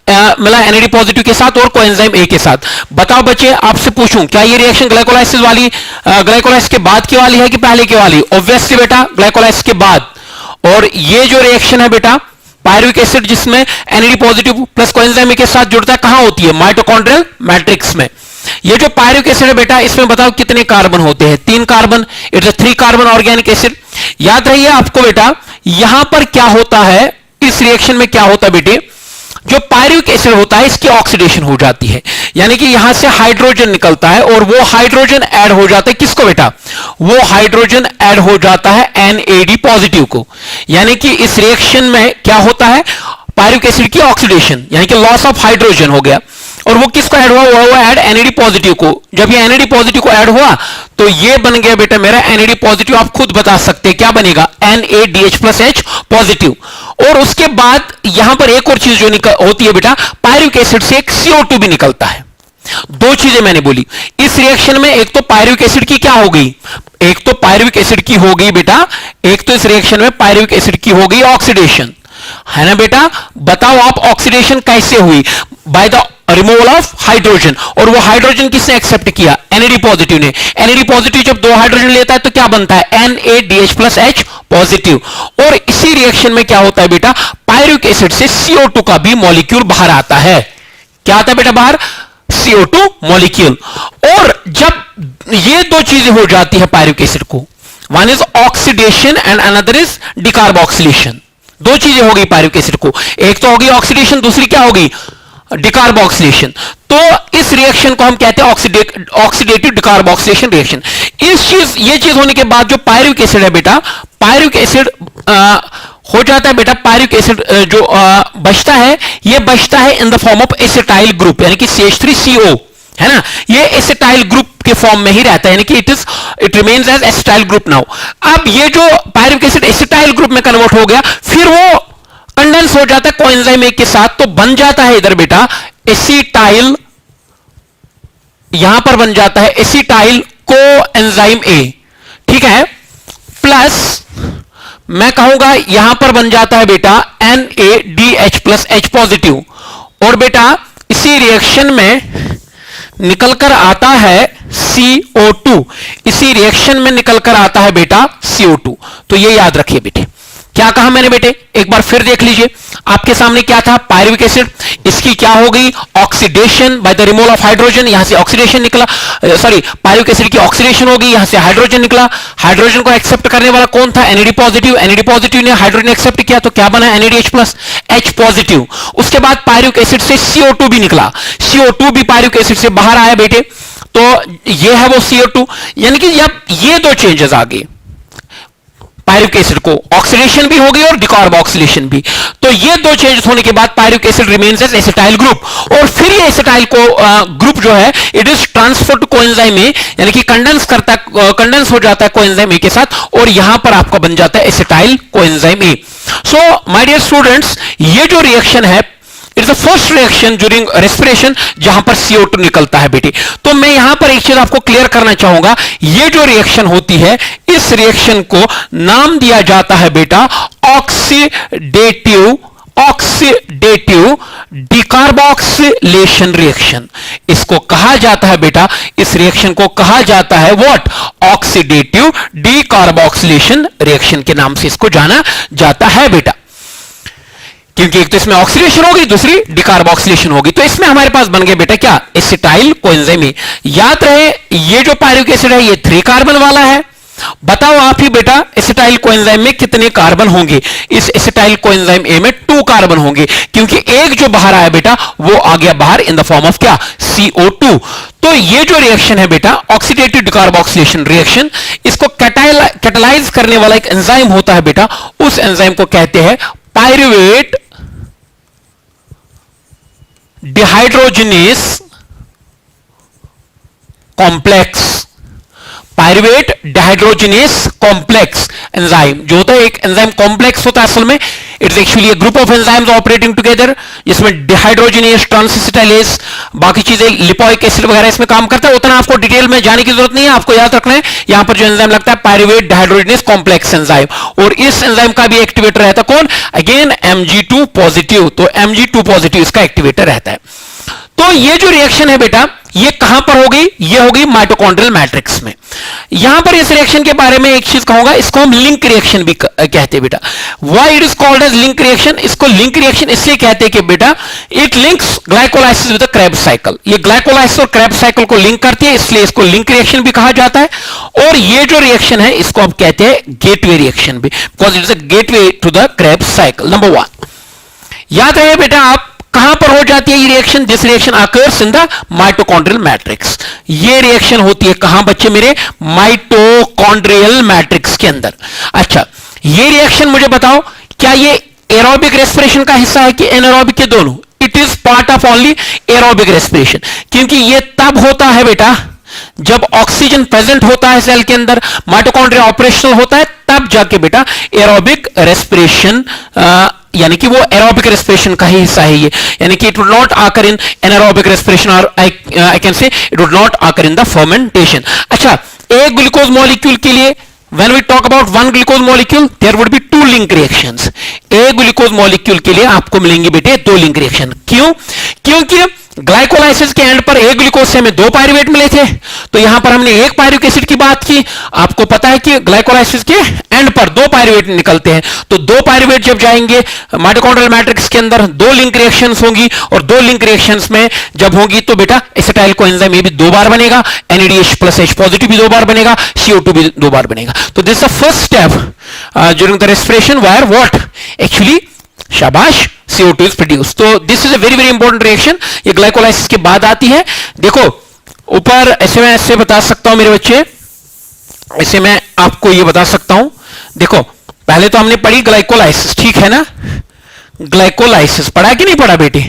मिला? NAD पॉजिटिव के साथ और कोएंजाइम ए के साथ. बताओ बच्चे, आपसे पूछूं, क्या ये रिएक्शन ग्लाइकोलाइसिस वाली, ग्लाइकोलाइसिस के बाद की वाली है कि पहले की वाली? ऑब्वियसली बेटा ग्लाइकोलाइसिस के बाद. और ये जो रिएक्शन है बेटा पायरुविक एसिड जिसमें NAD positive plus coenzyme A के साथ जुड़ता है, कहां होती है? माइटोकॉन्ड्रियल मैट्रिक्स में. ये जो पायरुविक एसिड है बेटा, इसमें बताओ कितने कार्बन होते हैं? 3 carbon. It's a 3 carbon organic acid. याद रहिए आपको बेटा, यहां पर क्या होता है, इस रिएक्शन में क्या होता है बेटे? जो पायरुविक एसिड होता है इसकी ऑक्सीडेशन हो जाती है, यानी कि यहां से हाइड्रोजन निकलता है और वो हाइड्रोजन ऐड हो जाता है किसको बेटा? वो हाइड्रोजन ऐड हो जाता है NAD पॉजिटिव को. यानी कि इस रिएक्शन में क्या होता है? पायरुविक एसिड की ऑक्सीडेशन, यानी कि लॉस ऑफ हाइड्रोजन हो गया. और वो किसको ऐड हुआ? वो ऐड NAD पॉजिटिव को. जब ये NAD पॉजिटिव को ऐड हुआ तो ये बन गया बेटा मेरा NAD पॉजिटिव. आप खुद बता सकते हैं क्या बनेगा? NADH+H positive. और उसके बाद यहां पर एक और चीज जो होती है बेटा, पायरुविक एसिड से एक CO2 भी निकलता है. 2 चीजें मैंने बोली इस रिएक्शन में. एक तो पायरुविक एसिड की क्या हो गई? एक तो पायरुविक एसिड की हो गई बेटा, एक तो इस रिएक्शन में पायरुविक एसिड की हो गई ऑक्सीडेशन, है ना बेटा? बताओ आप ऑक्सीडेशन कैसे हुई? Bye the removal of hydrogen. और वो हाइड्रोजन किसने एक्सेप्ट किया? NAD पॉजिटिव ने. NAD पॉजिटिव जब 2 हाइड्रोजन लेता है तो क्या बनता है? NADH+H positive. और इसी रिएक्शन में क्या होता है बेटा? पायरुविक एसिड से CO2 का भी मॉलिक्यूल बाहर आता है. क्या आता है बेटा बाहर? CO2 molecule. और जब ये 2 चीजें हो जाती है पायरुविक एसिड को, one is oxidation and another is decarboxylation. 2 चीजें हो गई पायरुविक एसिड को, एक तो होगी ऑक्सीडेशन, दूसरी क्या होगी? डिकार्बोक्सिलेशन. तो इस रिएक्शन को हम कहते हैं ऑक्सीडेटिव डिकार्बोक्सिलेशन रिएक्शन. ये चीज होने के बाद जो पायरुविक एसिड है बेटा, पायरुविक एसिड हो जाता है बेटा, पायरुविक एसिड जो बचता है, ये बचता है इन the form of acetyl group, यानी कि CH3CO, है ना? ये एसिटाइल ग्रुप के फॉर्म में ही रहता है, यानी कि it remains as acetyl group now. अब ये जो पायरुविक एसिड एसिटाइल ग्रुप में कन्वर्ट हो गया, फिर वो कंडेंस हो जाता है कोएंजाइम ए के साथ, तो बन जाता है इधर बेटा एसिटाइल, यहां पर बन जाता है एसिटाइल कोएंजाइम ए. ठीक है? प्लस मैं कहूंगा यहां पर बन जाता है बेटा NADH+H पॉजिटिव. और बेटा इसी रिएक्शन में निकलकर आता है CO2. इसी रिएक्शन में निकलकर आता है बेटा CO2. तो ये याद रखिए बेटे. क्या कहा मैंने बेटे? एक बार फिर देख लीजिए. आपके सामने क्या था? पायरुविक एसिड, इसकी क्या हो गई? Oxidation bye the removal of hydrogen. यहां से ऑक्सीडेशन निकला, सॉरी पायरुविक एसिड की ऑक्सीडेशन हो गई, यहां से हाइड्रोजन निकला. हाइड्रोजन को एक्सेप्ट करने वाला कौन था? NAD positive. NAD पॉजिटिव ने हाइड्रोजन एक्सेप्ट किया तो क्या बना? NADH+H positive. उसके बाद पायरुविक एसिड से CO2 भी निकला. CO2 भी पायरुविक एसिड से बाहर आया बेटे. तो ये है वो CO2, यानी कि अब ये 2 चेंजेस आ गए. पायरुविक एसिड को ऑक्सीडेशन भी होगी और डिकार्बोक्सिलेशन भी। तो ये दो चेंजेस होने के बाद pyruvic acid remains as acetyl group, और फिर ये एसिटाइल को ग्रुप जो है it is transfer to coenzyme A, यानी कि कंडेंस हो जाता है कोएंजाइम ए के साथ, और यहां पर आपका बन जाता है acetyl coenzyme A. So my dear students, ये जो रिएक्शन है it's the first reaction during respiration जहां पर CO2 निकलता है बेटे। तो मैं यहां पर एक चीज आपको क्लियर करना चाहूंगा, ये जो रिएक्शन होती है इस रिएक्शन को नाम दिया जाता है बेटा ऑक्सीडेटिव डिकार्बोक्सिलेशन रिएक्शन। इसको कहा जाता है बेटा, इस रिएक्शन को कहा जाता है व्हाट, ऑक्सीडेटिव डिकार्बोक्सिलेशन रिएक्शन के नाम से इसको जाना जाता है बेटा, क्योंकि एक तो इसमें ऑक्सीडेशन होगी, दूसरी डिकार्बोक्सिलेशन होगी। तो इसमें हमारे पास बन गए बेटा क्या, एसिटाइल कोएंजाइम ए। याद रहे ये जो पायरुविक एसिड है ये 3 कार्बन वाला है। बताओ आप ही बेटा एसिटाइल कोएंजाइम में कितने कार्बन होंगे? इस एसिटाइल कोएंजाइम ए में 2 कार्बन होंगे, क्योंकि एक जो बाहर आया बेटा वो आ गया बाहर इन द फॉर्म ऑफ क्या, CO2। तो ये जो रिएक्शन है बेटा ऑक्सीडेटिव डिकार्बोक्सिलेशन रिएक्शन, इसको कैटालाइज करने वाला एक एंजाइम होता है बेटा, उस एंजाइम को कहते हैं pyruvate dehydrogenase complex. Pyruvate dehydrogenase complex enzyme जो होता है, एक एंजाइम कॉम्प्लेक्स होता है असल में, it's actually A group of enzymes operating together, जिसमें डिहाइड्रोजनेस, ट्रांसएसिटाइलेज, बाकी चीजें लिपोइक एसिड वगैरह इसमें काम करता है। उतना आपको डिटेल में जाने की जरूरत नहीं है, आपको याद रखना है यहां पर जो एंजाइम लगता है पायरुवेट डिहाइड्रोजनेस कॉम्प्लेक्स एंजाइम, और इस एंजाइम का भी एक्टिवेटर रहता है कौन, अगेन Mg2 पॉजिटिव। तो Mg2 पॉजिटिव इसका एक्टिवेटर रहता है। तो ये जो रिएक्शन है बेटा ये कहां पर होगी, ये होगी माइटोकॉन्ड्रियल मैट्रिक्स में। यहां पर इस रिएक्शन के बारे में एक चीज कहूंगा, इसको हम लिंक रिएक्शन भी कहते हैं बेटा। Why it is called as link reaction? इसको लिंक रिएक्शन इसलिए कहते हैं कि बेटा it links glycolysis with the Krebs cycle. ये ग्लाइकोलाइसिस और क्रेब्स साइकिल को लिंक करती है, इसलिए इसको लिंक रिएक्शन भी कहा जाता है। और ये जो रिएक्शन है इसको आप कहते हैं गेटवे रिएक्शन भी, because it is a gateway to the Krebs cycle. Number 1 याद रहे बेटा, आप कहां पर हो जाती है ये reaction? This reaction occurs in the mitochondrial matrix. ये रिएक्शन होती है कहां बच्चे मेरे? माइटोकॉन्ड्रियल मैट्रिक्स के अंदर। अच्छा, ये रिएक्शन मुझे बताओ क्या ये एरोबिक रेस्पिरेशन का हिस्सा है कि एनारोबिक के दोनों? It is part of only aerobic respiration, क्योंकि ये तब होता है बेटा जब ऑक्सीजन प्रेजेंट होता है सेल के अंदर, माइटोकॉन्ड्रिया ऑपरेशनल होता है, तब जाके बेटा एरोबिक रेस्पिरेशन यानी कि वो एरोबिक रेस्पिरेशन का ही हिस्सा है ये, यानी कि इट वुड नॉट आकर इन एनारोबिक रेस्पिरेशन, और आई कैन से इट वुड नॉट आकर इन द फर्मेंटेशन। अच्छा, एक ग्लूकोज मॉलिक्यूल के लिए when we talk about one glucose molecule there would be 2 link reactions। एक ग्लूकोज मॉलिक्यूल के लिए आपको मिलेंगे बेटे 2 लिंक रिएक्शन। क्यों? क्योंकि ग्लाइकोलाइसिस के एंड पर एक ग्लूकोज से हमें 2 पायरुवेट मिले थे, तो यहां पर हमने एक पायरुविक एसिड की बात की। आपको पता है कि ग्लाइकोलाइसिस के एंड पर 2 पायरुवेट निकलते हैं, तो 2 पायरुवेट जब जाएंगे माइटोकॉन्ड्रियल मैट्रिक्स के अंदर 2 लिंक रिएक्शंस होंगी, और 2 लिंक रिएक्शंस में जब होंगी तो बेटा एसिटाइल कोएंजाइम ए भी 2 बार बनेगा, NADH+ पॉजिटिव भी 2 बार बनेगा, CO2 भी 2 बार बनेगा। तो this is the first step during the respiration where what actually शाबाश CO2 is produced। तो this is a very very important reaction, ये ग्लाइकोलाइसिस के बाद आती है। देखो ऊपर ऐसे मैं ऐसे बता सकता हूं मेरे बच्चे, ऐसे मैं आपको ये बता सकता हूं। देखो पहले तो हमने पढ़ी ग्लाइकोलाइसिस, ठीक है ना, ग्लाइकोलाइसिस पढ़ा कि नहीं पढ़ा बेटे?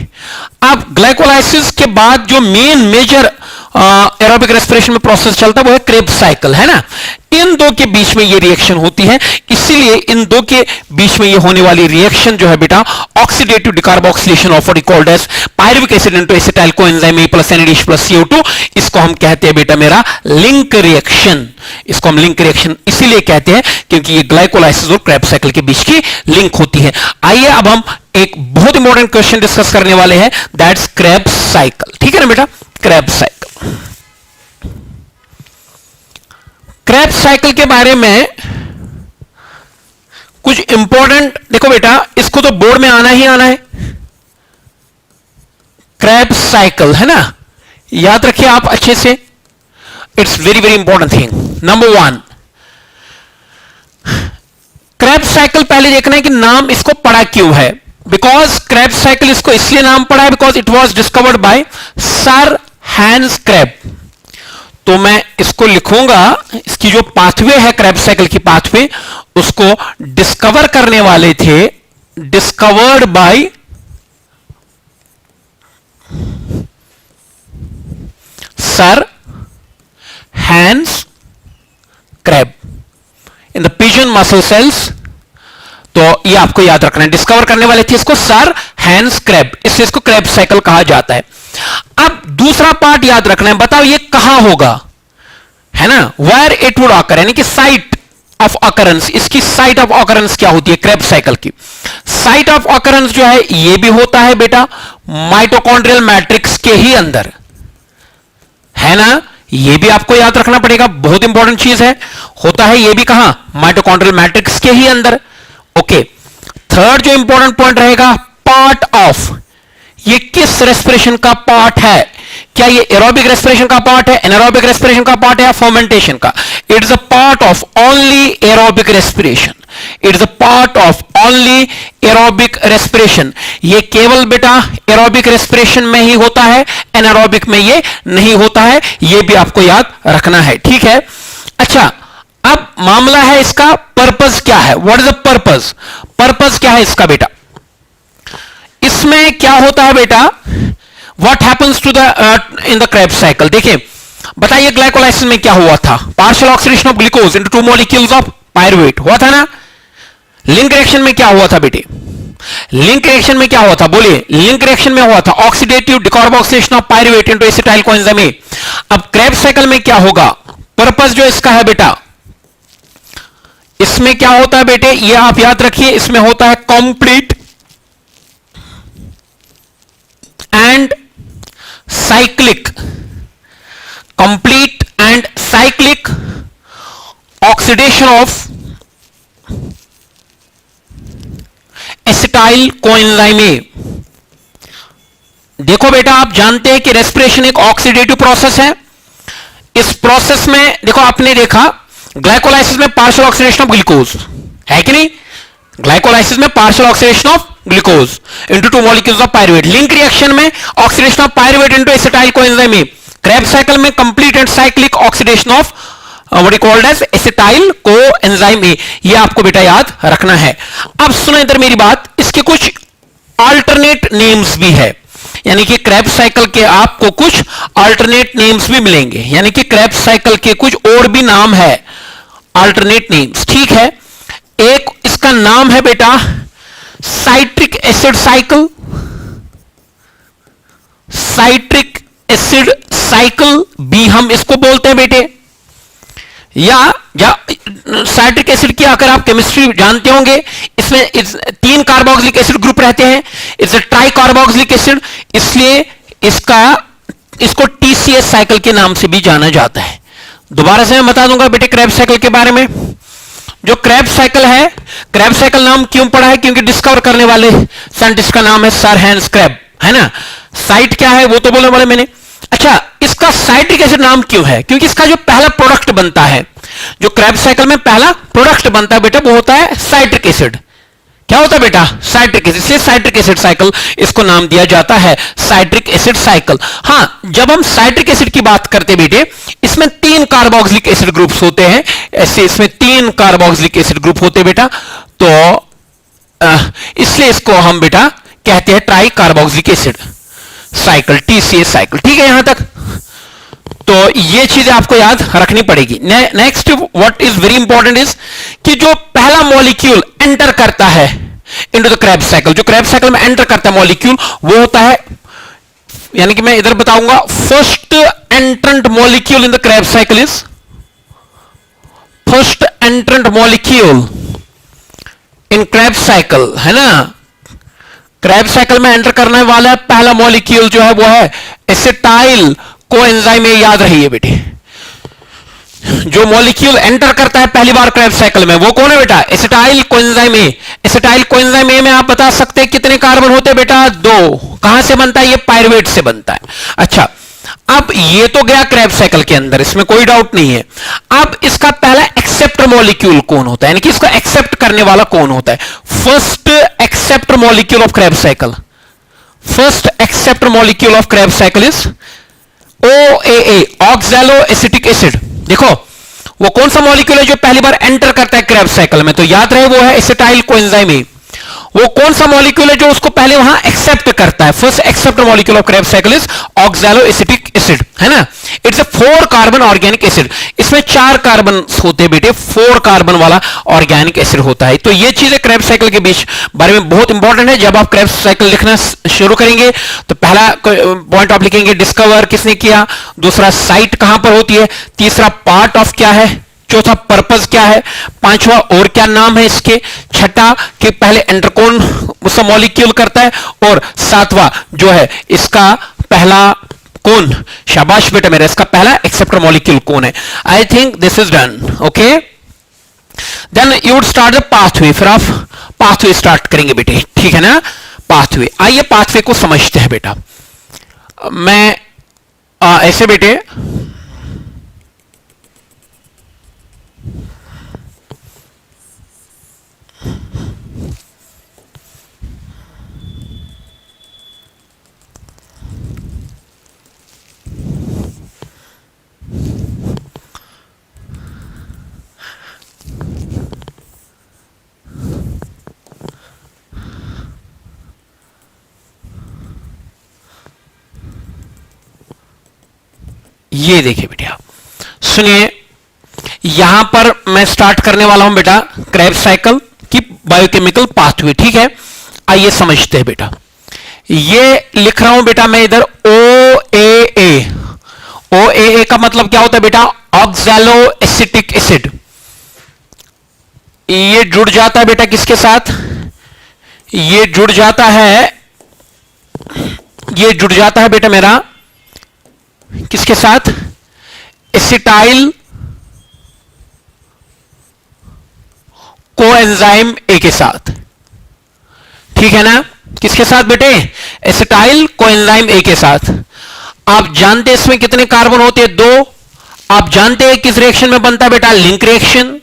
अब ग्लाइकोलाइसिस के बाद जो मेन मेजर एरोबिक रेस्पिरेशन में प्रोसेस चलता है वो है क्रेब्स साइकिल, है ना। इन दो के बीच में ये रिएक्शन होती है, इसीलिए इन दो के बीच में ये होने वाली रिएक्शन जो है बेटा oxidative decarboxylation of what called as pyruvic acid into acetyl coenzyme A plus NADH+ CO2, इसको हम कहते हैं बेटा मेरा लिंक रिएक्शन। इसको हम लिंक रिएक्शन इसीलिए कहते हैं क्योंकि ये ग्लाइकोलाइसिस और क्रेब्स साइकिल के बीच की लिंक होती है। आइए अब हम एक बहुत इंपॉर्टेंट क्वेश्चन डिस्कस करने वाले हैं, दैट्स क्रेब्स साइकिल। ठीक है ना बेटा, क्रेब्स साइकिल। क्रेब्स साइकिल के बारे में कुछ इंपॉर्टेंट देखो बेटा, इसको तो बोर्ड में आना ही आना है। क्रेब्स साइकिल है ना, याद रखिए आप अच्छे से, it's very very important thing. Number 1 Krebs cycle, पहले देखना है कि नाम इसको पड़ा क्यों है। बिकॉज क्रेब्स साइकिल इसको इसलिए नाम पड़ा है because it was discovered by sir Hans Kreb. तो मैं इसको लिखूंगा, इसकी जो पाथवे है क्रेब्स साइकिल की पाथवे, उसको डिस्कवर करने वाले थे, discovered by sir Hans Kreb in the pigeon muscle cells. तो ये आपको याद रखना है, डिस्कवर करने वाले थे इसको सर हैंस क्रैब, इसलिए इसको क्रैब साइकिल कहा जाता है। अब दूसरा पार्ट याद रखना है, बताओ ये कहां होगा, है ना, वेयर इट वुड ऑकर, यानी कि साइट ऑफ ऑकरेंस, इसकी साइट ऑफ ऑकरेंस क्या होती है क्रैब साइकिल की। साइट ऑफ ऑकरेंस जो है ये भी होता है बेटा माइटोकॉन्ड्रियल मैट्रिक्स के ही अंदर, है ना, ये भी आपको याद रखना पड़ेगा, बहुत इंपॉर्टेंट चीज है, होता है ये भी कहां, माइटोकॉन्ड्रियल मैट्रिक्स के ही अंदर। ओके, थर्ड जो इंपॉर्टेंट पॉइंट रहेगा, पार्ट ऑफ, ये किस रेस्पिरेशन का पार्ट है, क्या ये एरोबिक रेस्पिरेशन का पार्ट है, एनारोबिक रेस्पिरेशन का पार्ट है या फर्मेंटेशन का। It is a part of only aerobic respiration, it is a part of only aerobic respiration. ये केवल बेटा एरोबिक रेस्पिरेशन में ही होता है, एनारोबिक में ये नहीं होता है, ये भी आपको याद रखना है, ठीक है। अच्छा, अब मामला है इसका पर्पस क्या है, what is the purpose, purpose क्या है इसका बेटा, इसमें क्या होता है बेटा, what happens to the in the Krebs cycle. देखिए बताइए ग्लाइकोलाइसिस में क्या हुआ था, partial oxidation of glucose into 2 molecules of pyruvate हुआ था ना। लिंक रिएक्शन में क्या हुआ था बेटे, लिंक रिएक्शन में क्या हुआ था, बोलिए, लिंक रिएक्शन में हुआ था oxidative decarboxylation of pyruvate into acetyl coenzyme ए। अब क्रेब्स साइकिल में क्या होगा, पर्पस जो इसका है बेटा, इसमें क्या होता है बेटे, ये आप याद रखिए, इसमें होता है complete and cyclic, complete and cyclic oxidation of acetyl coenzyme ए। देखो बेटा, आप जानते हैं कि रेस्पिरेशन एक ऑक्सीडेटिव प्रोसेस है, इस प्रोसेस में देखो आपने देखा ग्लाइकोलाइसिस में पार्शियल ऑक्सीडेशन ऑफ ग्लूकोज है कि नहीं, ग्लाइकोलाइसिस में partial oxidation of glucose into 2 molecules of pyruvate, link reaction में oxidation of pyruvate into acetyl coenzyme A, Krebs cycle में complete and cyclic oxidation of what is called as acetyl coenzyme A. ये आपको बेटा याद रखना है। अब सुनो इधर मेरी बात, इसके कुछ अल्टरनेट नेम्स भी है, यानी कि क्रेब्स साइकिल के आपको कुछ अल्टरनेट नेम्स भी मिलेंगे, यानी कि क्रेब्स साइकिल के कुछ और भी नाम है, अल्टरनेट नेम्स, ठीक है। एक इसका नाम है बेटा citric acid cycle, citric acid cycle भी हम इसको बोलते हैं बेटे, या साइट्रिक एसिड की अगर आप केमिस्ट्री जानते होंगे, इसमें 3 कार्बोक्सिलिक एसिड ग्रुप रहते हैं, it's a try carboxylic acid, इसलिए इसको टीसीएस साइकिल के नाम से भी जाना जाता है। दोबारा से मैं बता दूंगा बेटे क्रेब्स साइकिल के बारे में। जो क्रेब्स साइकिल है, क्रेब्स साइकिल नाम क्यों पड़ा है, क्योंकि डिस्कवर करने वाले साइंटिस्ट का नाम है सर हैंस क्रैब, है ना। साइट क्या है वो तो बोलने वाले मैंने। अच्छा, इसका साइट्रिक एसिड नाम क्यों है, क्योंकि इसका जो पहला प्रोडक्ट बनता है, जो क्रेब्स साइकिल में पहला प्रोडक्ट बनता है बेटा, वो होता है साइट्रिक एसिड। क्या होता है बेटा, साइट्रिक एसिड, से साइट्रिक एसिड साइकिल इसको नाम दिया जाता है, साइट्रिक एसिड साइकिल। हां, जब हम साइट्रिक एसिड की बात करते बेटे, इसमें 3 कार्बोक्सिलिक एसिड ग्रुप्स होते हैं, ऐसे इसमें 3 कार्बोक्सिलिक एसिड ग्रुप होते हैं बेटा, तो इसलिए इसको हम बेटा कहते हैं try carboxylic acid cycle, TCS cycle, ठीक है यहां तक। तो ये चीजें आपको याद रखनी पड़ेगी। Next what is very important is कि जो पहला मॉलिक्यूल एंटर करता है इनटू द क्रेब्स साइकिल, जो क्रेब्स साइकिल में एंटर करता है मॉलिक्यूल, वो होता है, यानी कि मैं इधर बताऊंगा, first एंट्रेंट molecule in the Krebs cycle is, first एंट्रेंट molecule in Krebs cycle, है ना। क्रेब्स साइकिल में एंटर करने वाला पहला मॉलिक्यूल जो है वो है एसिटाइल कोएंजाइम ए। याद रहिए बेटे, जो मॉलिक्यूल एंटर करता है पहली बार क्रेब्स साइकिल में वो कौन है बेटा, एसिटाइल कोएंजाइम ए। एसिटाइल कोएंजाइम ए में आप बता सकते हैं कितने कार्बन होते हैं बेटा, 2। कहां से बनता है, ये पायरुवेट से बनता है। अच्छा, अब ये तो गया क्रेब्स साइकिल के अंदर, इसमें कोई डाउट नहीं है। अब इसका पहला एक्सेप्टर मॉलिक्यूल कौन होता है, यानी कि इसको एक्सेप्ट करने वाला कौन होता है। First acceptor molecule of Krebs cycle, first acceptor molecule of Krebs cycle is OAA oxalo acetic acid, देखो वो कौन सा मॉलिक्यूल है जो पहली बार एंटर करता है क्रेब्स साइकिल में, तो याद रहे वो है एसिटाइल कोएंजाइम ए। वो कौन सा मॉलिक्यूल है जो उसको पहले वहां एक्सेप्ट करता है, first accept molecule of Krebs cycle is oxaloacetic acid, है ना। It's a 4 carbon organic acid, इसमें 4 कार्बन होते हैं बेटे, 4 कार्बन वाला ऑर्गेनिक एसिड होता है। तो ये चीजें क्रेब्स साइकिल के बीच बारे में बहुत इंपॉर्टेंट है। जब आप क्रेब्स साइकिल लिखना शुरू करेंगे तो पहला पॉइंट आप लिखेंगे डिस्कवर किसने किया, दूसरा साइट कहां पर होती है, तीसरा पार्ट ऑफ क्या है, चौथा पर्पस क्या है, पांचवा और क्या नाम है इसके, छठा कि पहले एंटर कौन उसका मॉलिक्यूल करता है, और सातवां जो है इसका पहला कौन, शाबाश बेटा मेरा, इसका पहला एक्सेप्टर मॉलिक्यूल कौन है। I think this is done, okay. Then you would start the pathway, फिर आप पाथवे स्टार्ट करेंगे बेटे, ठीक है ना। पाथवे, आइए पाथवे को समझते हैं बेटा। मैं ऐसे बेटे ये देखिए बेटा, सुनिए, यहां पर मैं स्टार्ट करने वाला हूं बेटा क्रेब्स साइकिल की बायोकेमिकल पाथवे, ठीक है। आइए समझते हैं बेटा, ये लिख रहा हूं बेटा मैं इधर OAA। OAA का मतलब क्या होता है बेटा, ऑक्सैलो एसिटिक एसिड। ये जुड़ जाता है बेटा किसके साथ, ये जुड़ जाता है बेटा मेरा किसके साथ, एसिटाइल कोएंजाइम ए के साथ, ठीक है ना। किसके साथ बेटे, एसिटाइल कोएंजाइम ए के साथ। आप जानते हैं इसमें कितने कार्बन होते हैं, 2। आप जानते हैं किस रिएक्शन में बनता है बेटा, लिंक रिएक्शन।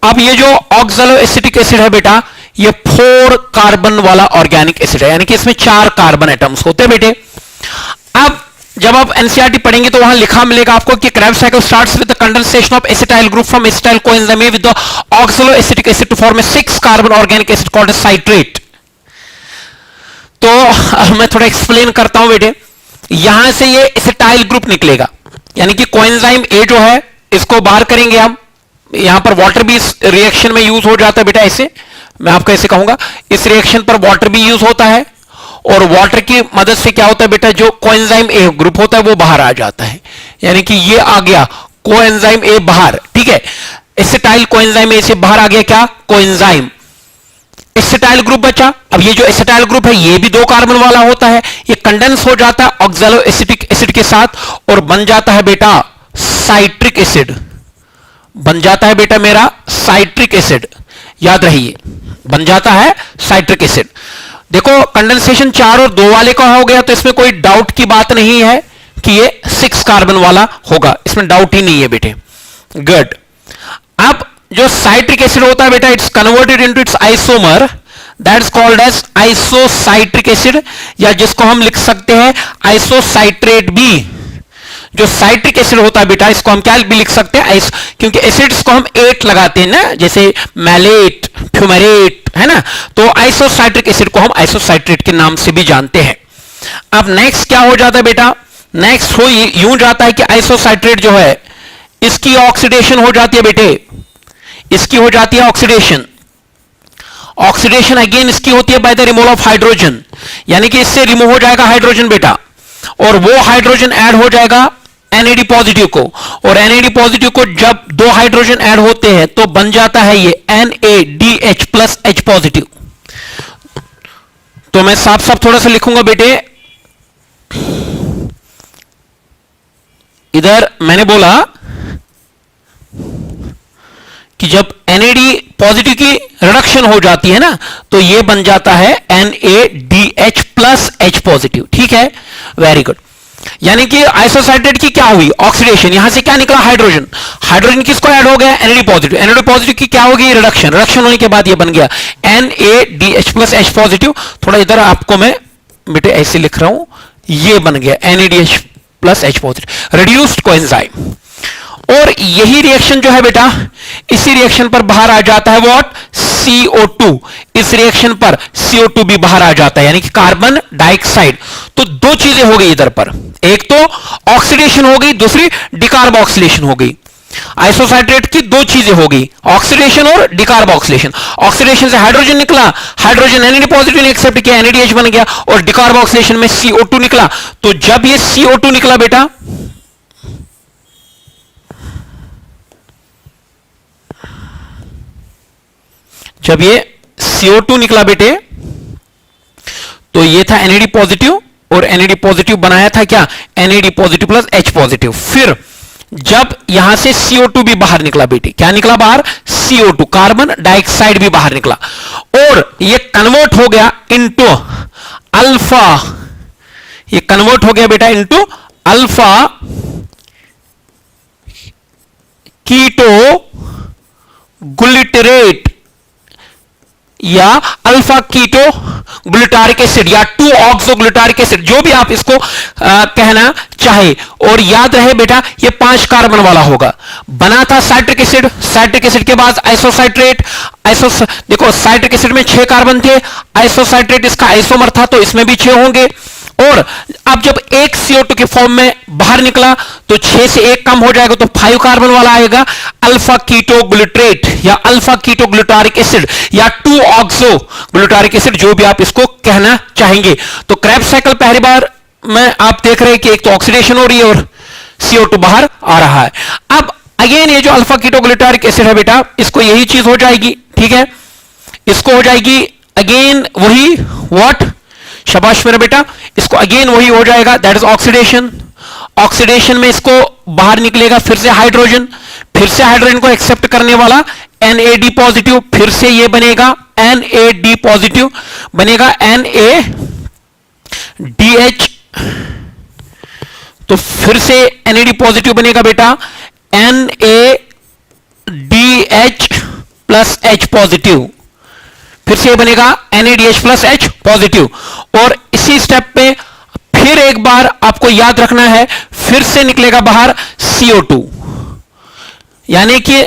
अब ये जो ऑक्सैलो एसिटिक एसिड है बेटा, ये 4 कार्बन वाला ऑर्गेनिक एसिड है, यानी कि इसमें 4 कार्बन एटम्स होते हैं बेटे। अब जब आप एनसीईआरटी पढ़ेंगे तो वहां लिखा मिलेगा आपको कि Krebs cycle starts with the condensation of acetyl group from acetyl coenzyme A with the oxaloacetic acid to form a 6 carbon organic acid called citrate. तो मैं थोड़ा एक्सप्लेन करता हूं बेटे, यहां से ये एसिटाइल ग्रुप निकलेगा, यानी कि कोएंजाइम ए जो है इसको बाहर करेंगे हम। यहां पर वाटर भी इस रिएक्शन में यूज हो जाता है बेटा, ऐसे मैं आपको ऐसे कहूंगा, इस रिएक्शन पर वाटर भी यूज होता है, और वाटर की मदद से क्या होता है बेटा, जो कोएंजाइम ए ग्रुप होता है वो बाहर आ जाता है, यानी कि ये आ गया कोएंजाइम ए बाहर, ठीक है। एसिटाइल कोएंजाइम ए से बाहर आ गया क्या, कोएंजाइम, एसिटाइल ग्रुप बचा। अब ये जो एसिटाइल ग्रुप है ये भी 2 कार्बन वाला होता है, ये कंडेंस हो जाता है ऑक्सैलो एसिटिक एसिड के साथ और बन जाता है बेटा साइट्रिक एसिड, बन जाता है बेटा मेरा साइट्रिक एसिड, याद रहिए बन जाता है साइट्रिक एसिड। देखो कंडेंसेशन 4 और 2 वाले का हो गया, तो इसमें कोई डाउट की बात नहीं है कि ये 6 कार्बन वाला होगा, इसमें डाउट ही नहीं है बेटे, गुड। अब जो साइट्रिक एसिड होता है बेटा, it's converted into its isomer, that is called as isocitric acid, या जिसको हम लिख सकते हैं आइसोसाइट्रेट भी। जो साइट्रिक एसिड होता है बेटा, इसको हम क्या भी लिख सकते हैं, क्योंकि एसिड्स को हम 8 लगाते हैं ना, जैसे मैलेट, फ्यूमेरेट, है ना, तो आइसोसाइट्रिक एसिड को हम आइसोसाइट्रेट के नाम से भी जानते हैं। अब नेक्स्ट क्या हो जाता है बेटा, नेक्स्ट हो यूं जाता है कि आइसोसाइट्रेट जो है इसकी ऑक्सीडेशन हो जाती है बेटे, इसकी हो जाती है ऑक्सीडेशन। ऑक्सीडेशन अगेन इसकी होती है by the removal of hydrogen, यानी कि इससे रिमूव हो जाएगा हाइड्रोजन बेटा, और वो हाइड्रोजन ऐड हो जाएगा NAD पॉजिटिव को, और NAD पॉजिटिव को जब 2 हाइड्रोजन ऐड होते हैं तो बन जाता है ये NADH प्लस H पॉजिटिव। तो मैं साफ साफ थोड़ा सा लिखूंगा बेटे, इधर मैंने बोला कि जब NAD पॉजिटिव की रिडक्शन हो जाती है ना, तो ये बन जाता है NADH प्लस H पॉजिटिव, ठीक है, वेरी गुड। यानी कि आइसोसाइट्रेट की क्या हुई, ऑक्सीडेशन, यहां से क्या निकला, हाइड्रोजन, हाइड्रोजन किसको ऐड हो गया, NAD पॉजिटिव, NAD पॉजिटिव की क्या होगी, रिडक्शन, रिडक्शन होने के बाद ये बन गया NADH प्लस H पॉजिटिव। थोड़ा इधर आपको मैं बेटे ऐसे लिख रहा हूं, ये बन गया NADH plus H positive, reduced coenzyme. और यही रिएक्शन जो है बेटा, इसी रिएक्शन पर बाहर आ जाता है व्हाट, CO2। इस रिएक्शन पर CO2 भी बाहर आ जाता है, यानी कि कार्बन डाइऑक्साइड। तो दो चीजें हो गई इधर पर, एक तो ऑक्सीडेशन हो गई, दूसरी डिकार्बोक्सिलेशन हो गई। आइसोसाइट्रेट की दो चीजें हो गई, ऑक्सीडेशन और डिकार्बोक्सिलेशन। ऑक्सीडेशन से हाइड्रोजन निकला, हाइड्रोजन NAD पॉजिटिव ने एक्सेप्ट किया, NADH बन गया, और डिकार्बोक्सिलेशन में CO2 निकला। तो जब ये CO2 निकला बेटा, जब ये CO2 निकला बेटे, तो ये था NAD पॉजिटिव, और NAD पॉजिटिव बनाया था क्या, NAD positive plus H positive. फिर जब यहां से CO2 भी बाहर निकला बेटे, क्या निकला बाहर, CO2, कार्बन डाइऑक्साइड भी बाहर निकला, और ये कन्वर्ट हो गया इनटू अल्फा, ये कन्वर्ट हो गया बेटा इनटू अल्फा कीटो ग्लूटरेट या अल्फा कीटो ग्लूटारिक एसिड या 2-ऑक्सो ग्लूटारिक एसिड, जो भी आप इसको कहना चाहे। और याद रहे बेटा, ये 5 कार्बन वाला होगा। बना था साइट्रिक एसिड, साइट्रिक एसिड के बाद आइसोसाइट्रेट, देखो साइट्रिक एसिड में 6 कार्बन थे, आइसोसाइट्रेट इसका आइसोमर था, तो इसमें भी 6 होंगे। और अब जब एक CO2 के फॉर्म में बाहर निकला, तो 6 से 1 कम हो जाएगा, तो 5 कार्बन वाला आएगा, अल्फा कीटो ग्लूट्रेट या अल्फा कीटो ग्लूटारिक एसिड या 2-ऑक्सो ग्लूटारिक एसिड, जो भी आप इसको कहना चाहेंगे। तो क्रेब्स साइकिल पहली बार में आप देख रहे हैं कि एक तो ऑक्सीडेशन हो रही है और CO2 बाहर आ रहा है। अब अगेन ये जो अल्फा कीटो ग्लूटारिक एसिड है बेटा, इसको यही चीज हो जाएगी, ठीक है, इसको हो जाएगी अगेन वही व्हाट, शाबाश मेरा बेटा, इसको अगेन वही हो जाएगा, दैट इज ऑक्सीडेशन। ऑक्सीडेशन में इसको बाहर निकलेगा फिर से हाइड्रोजन, फिर से हाइड्रोजन को एक्सेप्ट करने वाला NAD पॉजिटिव, फिर से ये बनेगा NAD पॉजिटिव, बनेगा NADH, तो फिर से NAD पॉजिटिव बनेगा बेटा NADH प्लस H पॉजिटिव, फिर से बनेगा NADH प्लस H पॉजिटिव। और इसी स्टेप पे फिर एक बार आपको याद रखना है, फिर से निकलेगा बाहर CO2, यानी कि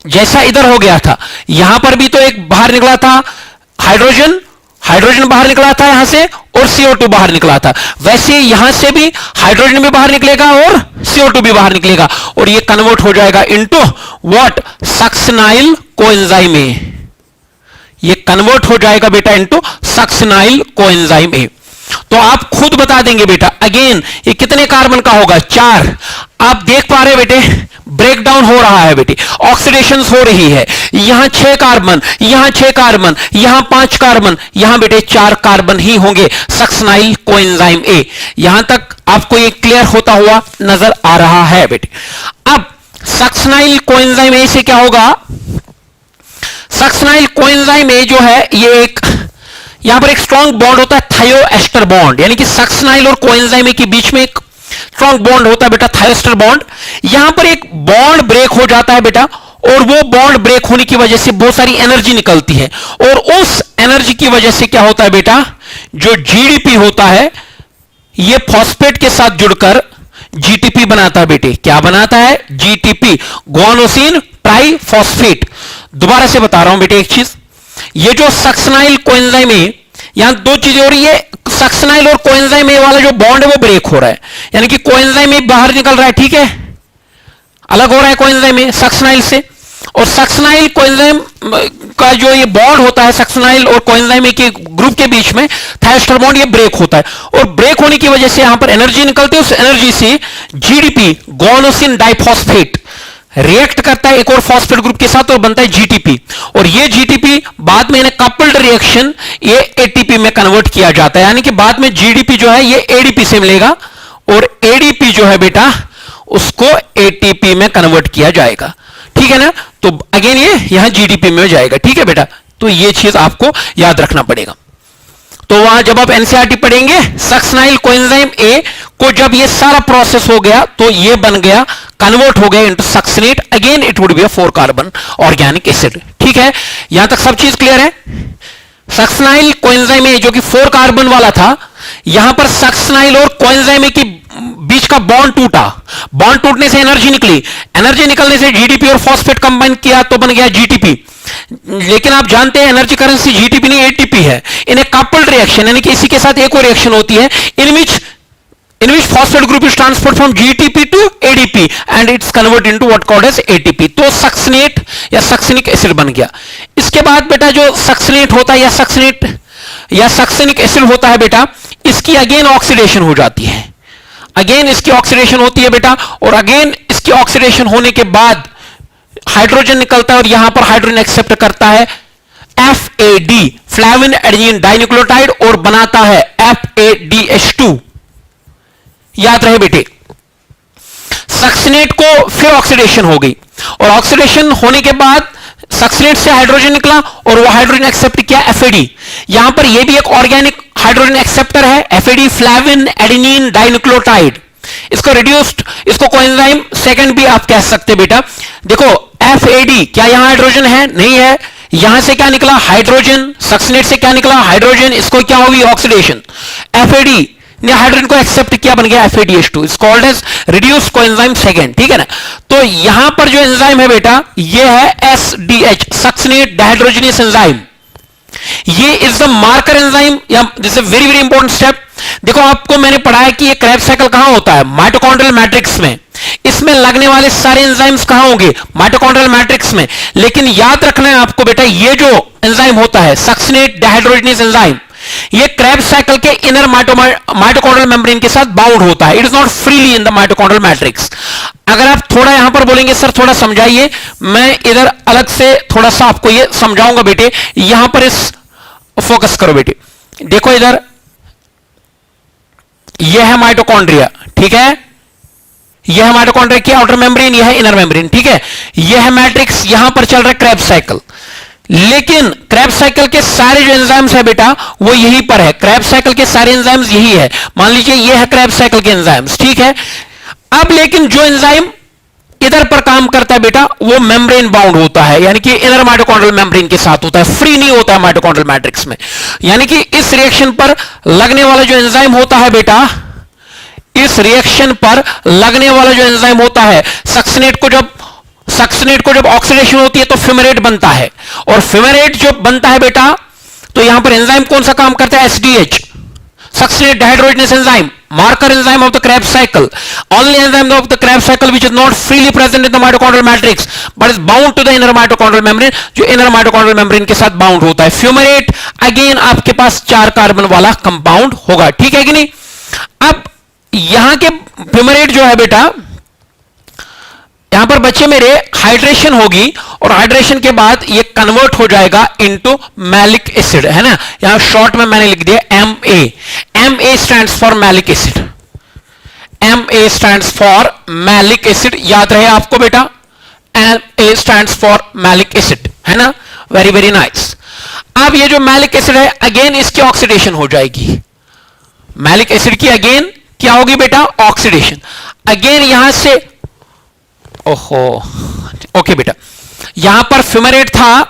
जैसा इधर हो गया था, यहां पर भी तो एक बाहर निकला था हाइड्रोजन, हाइड्रोजन बाहर निकला था यहां से, और CO2 बाहर निकला था, वैसे यहां से भी हाइड्रोजन भी बाहर निकलेगा और CO2 भी बाहर निकलेगा, और ये कन्वर्ट हो जाएगा into what, succinyl coenzyme A. ये कन्वर्ट हो जाएगा बेटा इनटू सक्सिनाइल कोएंजाइम ए। तो आप खुद बता देंगे बेटा, अगेन ये कितने कार्बन का होगा, 4। आप देख पा रहे बेटे, ब्रेकडाउन हो रहा है बेटे, ऑक्सीडेशन हो रही है, यहां 6 कार्बन, यहां 6 कार्बन, यहां 5 कार्बन, यहां बेटे 4 कार्बन ही होंगे, सक्सिनाइल कोएंजाइम ए। यहां तक आपको ये क्लियर होता हुआ नजर आ रहा है बेटे। अब सक्सिनाइल कोएंजाइम ए से क्या होगा, सक्सिनाइल कोएंजाइम ए जो है, ये एक यहां पर एक स्ट्रॉन्ग बॉन्ड होता है, थायोएस्टर बॉन्ड, यानी कि सक्सिनाइल और कोएंजाइम ए के बीच में एक स्ट्रॉन्ग बॉन्ड होता है बेटा, थायोएस्टर बॉन्ड। यहां पर एक बॉन्ड ब्रेक हो जाता है बेटा, और वो बॉन्ड ब्रेक होने की वजह से बहुत सारी एनर्जी निकलती है, और उस एनर्जी की वजह से क्या होता है बेटा, जो GDP होता है, ये फॉस्फेट के साथ जुड़कर GTP बनाता है बेटे। क्या बनाता है, GTP, गुआनोसिन ट्राइफॉस्फेट। दोबारा से बता रहा हूं बेटे एक चीज, ये जो सक्सिनाइल कोएंजाइम ए, यहां दो चीजें हो रही है, सक्सिनाइल और कोएंजाइम ए वाला जो बॉन्ड है वो ब्रेक हो रहा है, यानी कि कोएंजाइम ए बाहर निकल रहा है, ठीक है, अलग हो रहा है कोएंजाइम ए सक्सिनाइल से, और सक्सिनाइल कोएंजाइम का जो ये बॉन्ड होता है सक्सिनाइल और कोएंजाइम ए के ग्रुप के बीच में, थायोएस्टर बॉन्ड, ये ब्रेक होता है, और ब्रेक होने की वजह से यहां पर एनर्जी निकलती है, उस एनर्जी से GDP, गुआनोसिन डाइफॉस्फेट, रिएक्ट करता है एक और फॉस्फेट ग्रुप के साथ और बनता है GTP, और ये GTP बाद में कपल्ड रिएक्शन ये ATP में कन्वर्ट किया जाता है, यानी कि बाद में GDP जो है ये ADP से मिलेगा, और ADP जो है बेटा उसको ATP में कन्वर्ट किया जाएगा, ठीक है ना। तो अगेन ये यहां GDP में जाएगा, ठीक है बेटा, तो ये चीज आपको याद रखना पड़ेगा। तो वहां जब आप NCERT पढ़ेंगे, सक्सिनाइल कोएंजाइम ए को जब ये सारा प्रोसेस हो गया तो ये बन गया, कन्वर्ट हो गया into succinate, again it would be a 4 carbon organic acid, ठीक है। यहां तक सब चीज क्लियर है। सक्सिनाइल कोएंजाइम ए जो कि 4 कार्बन वाला था, यहां पर सक्सिनाइल और कोएंजाइम ए की बीच का बॉन्ड टूटा, बॉन्ड टूटने से एनर्जी निकली, एनर्जी निकलने से जीडीपी और फॉस्फेट कंबाइन किया तो बन गया जीटीपी। लेकिन आप जानते हैं एनर्जी करेंसी जीटीपी नहीं एटीपी है। इन ए कपल्ड रिएक्शन यानी कि इसी के साथ एक और रिएक्शन होती है इन which phosphate group is transferred from GTP to ADP and it's converted into what called as ATP। तो सक्सिनेट या सक्सिनिक एसिड बन गया। इसके बाद बेटा जो सक्सिनेट होता है या सक्सिनिक एसिड होता है बेटा, इसकी अगेन ऑक्सीडेशन हो जाती है, अगेन इसकी ऑक्सीडेशन होती है बेटा, और अगेन इसकी ऑक्सीडेशन होने के बाद हाइड्रोजन निकलता है और यहां पर हाइड्रोजन एक्सेप्ट करता है FAD फ्लैविन एडेनिन डाइन्यूक्लियोटाइड और बनाता है FADH2। याद रहे बेटे, सक्सिनेट को फिर ऑक्सीडेशन हो गई और ऑक्सीडेशन होने के बाद सक्सिनेट से हाइड्रोजन निकला और वो हाइड्रोजन एक्सेप्ट किया FAD। यहां पर ये भी एक ऑर्गेनिक हाइड्रोजन एक्सेप्टर है FAD फ्लैविन एडेनिन डाइन्यूक्लियोटाइड। इसको रिड्यूस्ड, इसको कोएंजाइम सेकंड भी आप कह सकते बेटा। देखो FAD क्या यहां हाइड्रोजन है? नहीं है। यहां से क्या निकला? हाइड्रोजन। सक्सिनेट से क्या निकला? हाइड्रोजन। इसको क्या होगी? ऑक्सीडेशन। FAD ने हाइड्रोजन को एक्सेप्ट किया, बन गया FADH2। It's called as reduced coenzyme second, ठीक है ना। तो यहां पर जो एंजाइम है बेटा ये है SDH सक्सिनेट डाइहाइड्रोजनेस एंजाइम। ये इज द मार्कर एंजाइम या this is very very important step. देखो आपको मैंने पढ़ाया कि ये क्रेब्स साइकिल कहां होता है? माइटोकॉन्ड्रियल मैट्रिक्स में। इसमें लगने वाले सारे एंजाइम्स कहां होंगे? माइटोकॉन्ड्रियल मैट्रिक्स में। लेकिन याद रखना है आपको बेटा, ये जो एंजाइम होता है सक्सिनेट डाइहाइड्रोजनेस एंजाइम, ये क्रेब्स साइकिल के इनर माइटोकॉन्ड्रियल मेम्ब्रेन के साथ बाउंड होता है। It is not freely in the mitochondrial matrix. अगर आप थोड़ा यहां पर बोलेंगे सर थोड़ा समझाइए, मैं इधर अलग से थोड़ा सा आपको ये समझाऊंगा बेटे। यहां पर इस फोकस करो बेटे, देखो इधर यह है माइटोकॉन्ड्रिया, ठीक है। यह है माइटोकॉन्ड्रिया की आउटर मेम्ब्रेन, यह है इनर मेम्ब्रेन, ठीक है। यह है मैट्रिक्स, यहां पर चल रहा है क्रेब्स साइकिल। लेकिन क्रेब्स साइकिल के सारे जो एंजाइम्स है बेटा वो यहीं पर है। क्रेब्स साइकिल के सारे एंजाइम्स यही है। मान लीजिए ये है क्रेब्स साइकिल के एंजाइम्स, ठीक है। अब लेकिन जो एंजाइम इधर पर काम करता है बेटा वो मेम्ब्रेन बाउंड होता है, यानी कि इनर माइटोकॉन्ड्रियल मेम्ब्रेन के साथ होता है, फ्री नहीं होता है माइटोकॉन्ड्रियल मैट्रिक्स में। यानी कि इस रिएक्शन पर लगने वाला जो एंजाइम होता है बेटा, इस रिएक्शन पर लगने वाला जो एंजाइम होता है, सक्सिनेट को जब ऑक्सीडेशन होती है तो फ्यूमेरेट बनता है, और फ्यूमेरेट जो बनता है बेटा तो यहां पर एंजाइम कौन सा काम करता है? SDH succinate dehydrogenase enzyme, marker enzyme of the Krebs cycle, only enzyme of the Krebs cycle which is not freely present in the mitochondrial matrix but is bound to the inner mitochondrial membrane, जो inner mitochondrial membrane के साथ bound होता है। Fumarate again आपके पास 4 carbon वाला compound होगा, ठीक है कि नहीं। अब यहां के फ्यूमेरेट जो है बेटा, यहां पर बच्चे मेरे हाइड्रेशन होगी और हाइड्रेशन के बाद ये कन्वर्ट हो जाएगा इनटू मैलिक एसिड, है ना। यहां शॉर्ट में मैंने लिख दिया MA। MA stands for malic acid, MA stands for malic acid, याद रहे आपको बेटा। MA stands for malic acid, है ना। Very very nice. अब ये जो मैलिक एसिड है अगेन इसकी ऑक्सीडेशन हो जाएगी। मैलिक एसिड की अगेन क्या होगी बेटा? ऑक्सीडेशन। अगेन यहां से ओहो ओके बेटा, यहां पर फ्यूमेरेट था,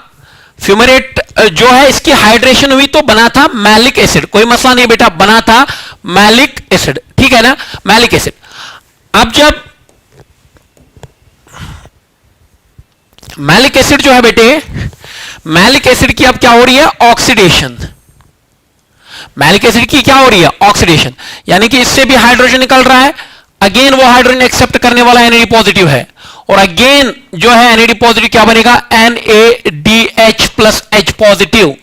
फ्यूमेरेट जो है इसकी हाइड्रेशन हुई तो बना था मैलिक एसिड, कोई मसला नहीं बेटा, बना था मैलिक एसिड, ठीक है ना, मैलिक एसिड। अब जब मैलिक एसिड जो है बेटे, मैलिक एसिड की अब क्या हो रही है? ऑक्सीडेशन। मैलिक एसिड की क्या हो रही है? ऑक्सीडेशन, यानी कि इससे भी हाइड्रोजन निकल रहा है, अगेन वो हाइड्रोजन एक्सेप्ट करने वाला NAD पॉजिटिव है, और अगेन जो है NAD पॉजिटिव क्या बनेगा? NADH plus H positive.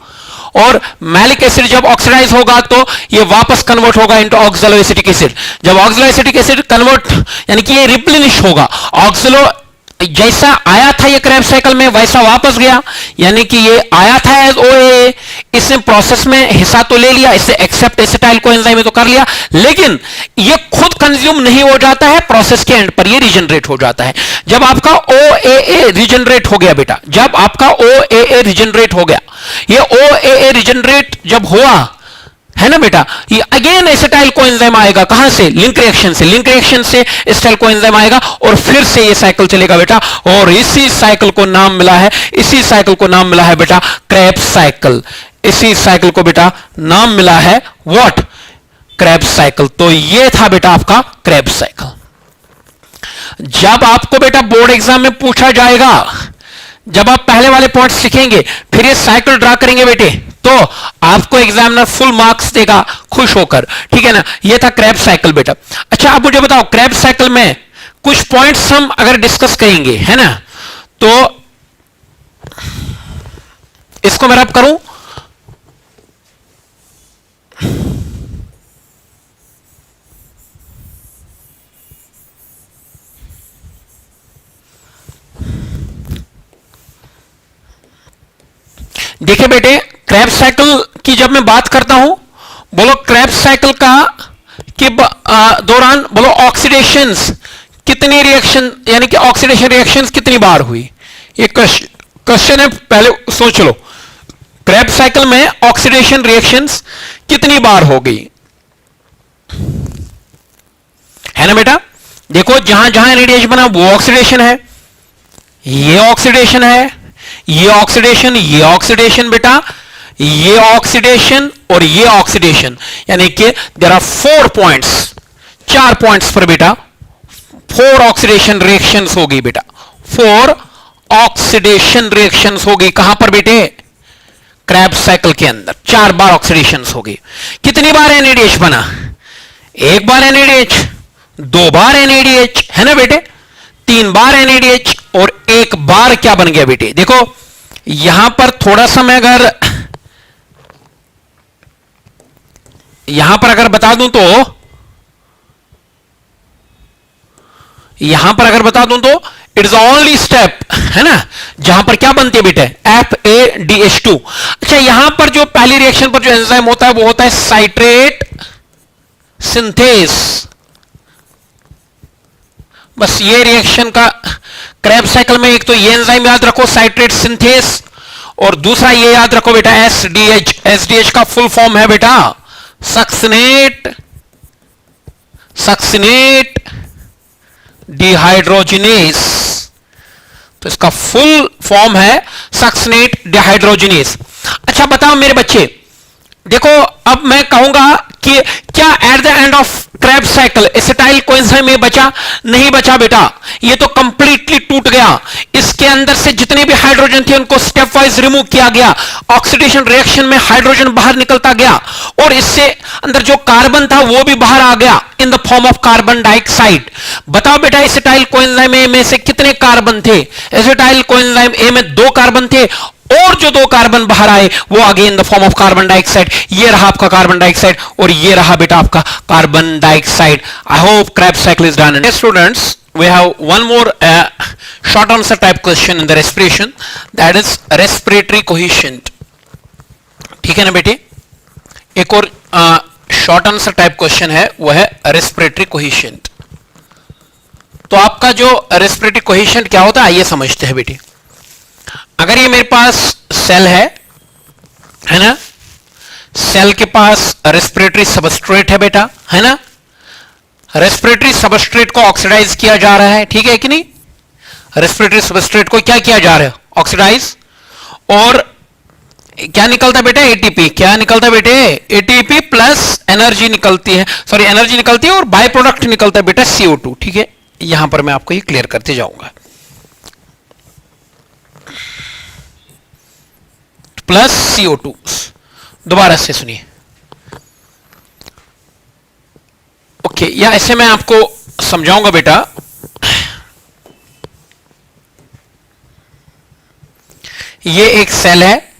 और मैलिक एसिड जब ऑक्सीडाइज होगा तो ये वापस कन्वर्ट होगा इनटू ऑक्सैलो एसिटिक एसिड। जब ऑक्सैलो एसिटिक एसिड कन्वर्ट यानी कि ये रिप्लेनिश होगा, ऑक्सैलो जैसा आया था ये क्रेब्स साइकिल में वैसा वापस गया, यानी कि ये आया था एज OAA, इसने प्रोसेस में हिस्सा तो ले लिया, इससे एक्सेप्ट एसिटाइल कोएंजाइम तो कर लिया, लेकिन ये खुद कंज्यूम नहीं हो जाता है, प्रोसेस के एंड पर ये रिजनरेट हो जाता है। जब आपका OAA रिजनरेट हो गया बेटा, जब आपका OAA रिजनरेट हो गया, ये OAA रिजनरेट जब हुआ है ना बेटा, ये अगेन एसिटाइल कोएंजाइम आएगा, कहां से? लिंक रिएक्शन से, लिंक रिएक्शन से एसिटाइल कोएंजाइम आएगा और फिर से ये साइकिल चलेगा बेटा, और इसी साइकिल को नाम मिला है, इसी साइकिल को नाम मिला है बेटा क्रेब्स साइकिल। इसी साइकिल को बेटा नाम मिला है व्हाट? Krebs cycle. तो ये था बेटा आपका क्रेब्स साइकिल। जब आपको बेटा बोर्ड एग्जाम में पूछा जाएगा, जब आप पहले वाले पॉइंट्स लिखेंगे फिर ये साइकिल ड्रा करेंगे बेटे, तो आपको एग्जामिनर फुल मार्क्स देगा खुश होकर, ठीक है ना। ये था क्रेब्स साइकिल बेटा। अच्छा आप मुझे बताओ, क्रेब्स साइकिल में कुछ पॉइंट्स हम अगर डिस्कस करेंगे, है ना, तो इसको मैं रब करूं। देखिए बेटे, क्रेब्स साइकिल की जब मैं बात करता हूं, बोलो क्रेब्स साइकिल का के दौरान बोलो ऑक्सीडेशंस कितनी रिएक्शन, यानी कि ऑक्सीडेशन रिएक्शंस कितनी बार हुई, ये क्वेश्चन है, पहले सोच लो। क्रेब्स साइकिल में ऑक्सीडेशन रिएक्शंस कितनी बार हो गई, है ना बेटा। देखो जहां जहां NADH बना वो ऑक्सीडेशन है, ये ऑक्सीडेशन है, ये ऑक्सीडेशन, ये ऑक्सीडेशन बेटा, ये ऑक्सीडेशन और ये ऑक्सीडेशन, यानी कि देयर आर 4 पॉइंट्स, 4 पॉइंट्स पर बेटा 4 ऑक्सीडेशन रिएक्शंस हो गई बेटा, 4 ऑक्सीडेशन रिएक्शंस हो गई। कहां पर बेटे, क्रेब्स साइकिल के अंदर 4 बार ऑक्सीडेशंस हो गई। कितनी बार NADH बना, 1 बार NADH, 2 बार NADH, है ना बेटे, 3 बार NADH और 1 बार क्या बन गया बेटे। देखो यहां पर थोड़ा सा मैं अगर यहां पर अगर बता दूं तो, यहां पर अगर बता दूं तो इट इज ओनली स्टेप, है ना, जहां पर क्या बनती है बेटे, FADH2। अच्छा यहां पर जो पहली रिएक्शन पर जो एंजाइम होता है वो होता है साइट्रेट सिंथेस। बस ये रिएक्शन का क्रेब्स साइकिल में एक तो ये एंजाइम याद रखो साइट्रेट सिंथेस, और दूसरा ये याद रखो बेटा SDH। SDH का फुल फॉर्म है बेटा सक्सिनेट डिहाइड्रोजिनेस। तो इसका फुल फॉर्म है सक्सिनेट डिहाइड्रोजिनेस। अच्छा बताओ मेरे बच्चे, देखो अब मैं कहूंगा कि क्या at the end of Krebs cycle acetyl coenzyme में बचा, नहीं बचा बेटा, ये तो कंप्लीटली टूट गया। इसके अंदर से जितने भी हाइड्रोजन थे उनको स्टेप वाइज रिमूव किया गया, ऑक्सीडेशन रिएक्शन में हाइड्रोजन बाहर निकलता गया और इससे अंदर जो कार्बन था वो भी बाहर आ गया इन the form of carbon dioxide. बताओ बेटा एसिटाइल कोएंजाइम ए में से कितने कार्बन थे, एसिटाइल कोएंजाइम ए में 2 कार्बन थे और जो 2 कार्बन बाहर आए वो आगे इन the form of carbon dioxide. ये रहा आपका कार्बन डाइऑक्साइड और ये रहा बेटा आपका carbon dioxide. I hope Krebs cycle is done. And students we have one more short answer type question in the respiration, that is respiratory coefficient। ठीक है ना बेटे, एक और शॉर्ट आंसर टाइप क्वेश्चन है वो है रेस्पिरेटरी कोएफिशिएंट। तो आपका जो रेस्पिरेटरी कोएफिशिएंट क्या होता है आइए समझते हैं बेटे। अगर ये मेरे पास सेल है ना, सेल के पास रेस्पिरेटरी सबस्ट्रेट है बेटा, है ना, रेस्पिरेटरी सबस्ट्रेट को ऑक्सीडाइज किया जा रहा है, ठीक है कि नहीं, रेस्पिरेटरी सबस्ट्रेट को क्या किया जा रहा है, ऑक्सीडाइज, और क्या निकलता है बेटा, एटीपी। क्या निकलता है बेटे, एटीपी प्लस एनर्जी निकलती है, सॉरी एनर्जी निकलती है और बाय प्रोडक्ट निकलता है बेटा CO2। ठीक है, यहां पर मैं आपको ये क्लियर करते जाऊंगा। प्लस CO2, दोबारा से सुनिए, ओके, या ऐसे मैं आपको समझाऊंगा बेटा। ये एक सेल है,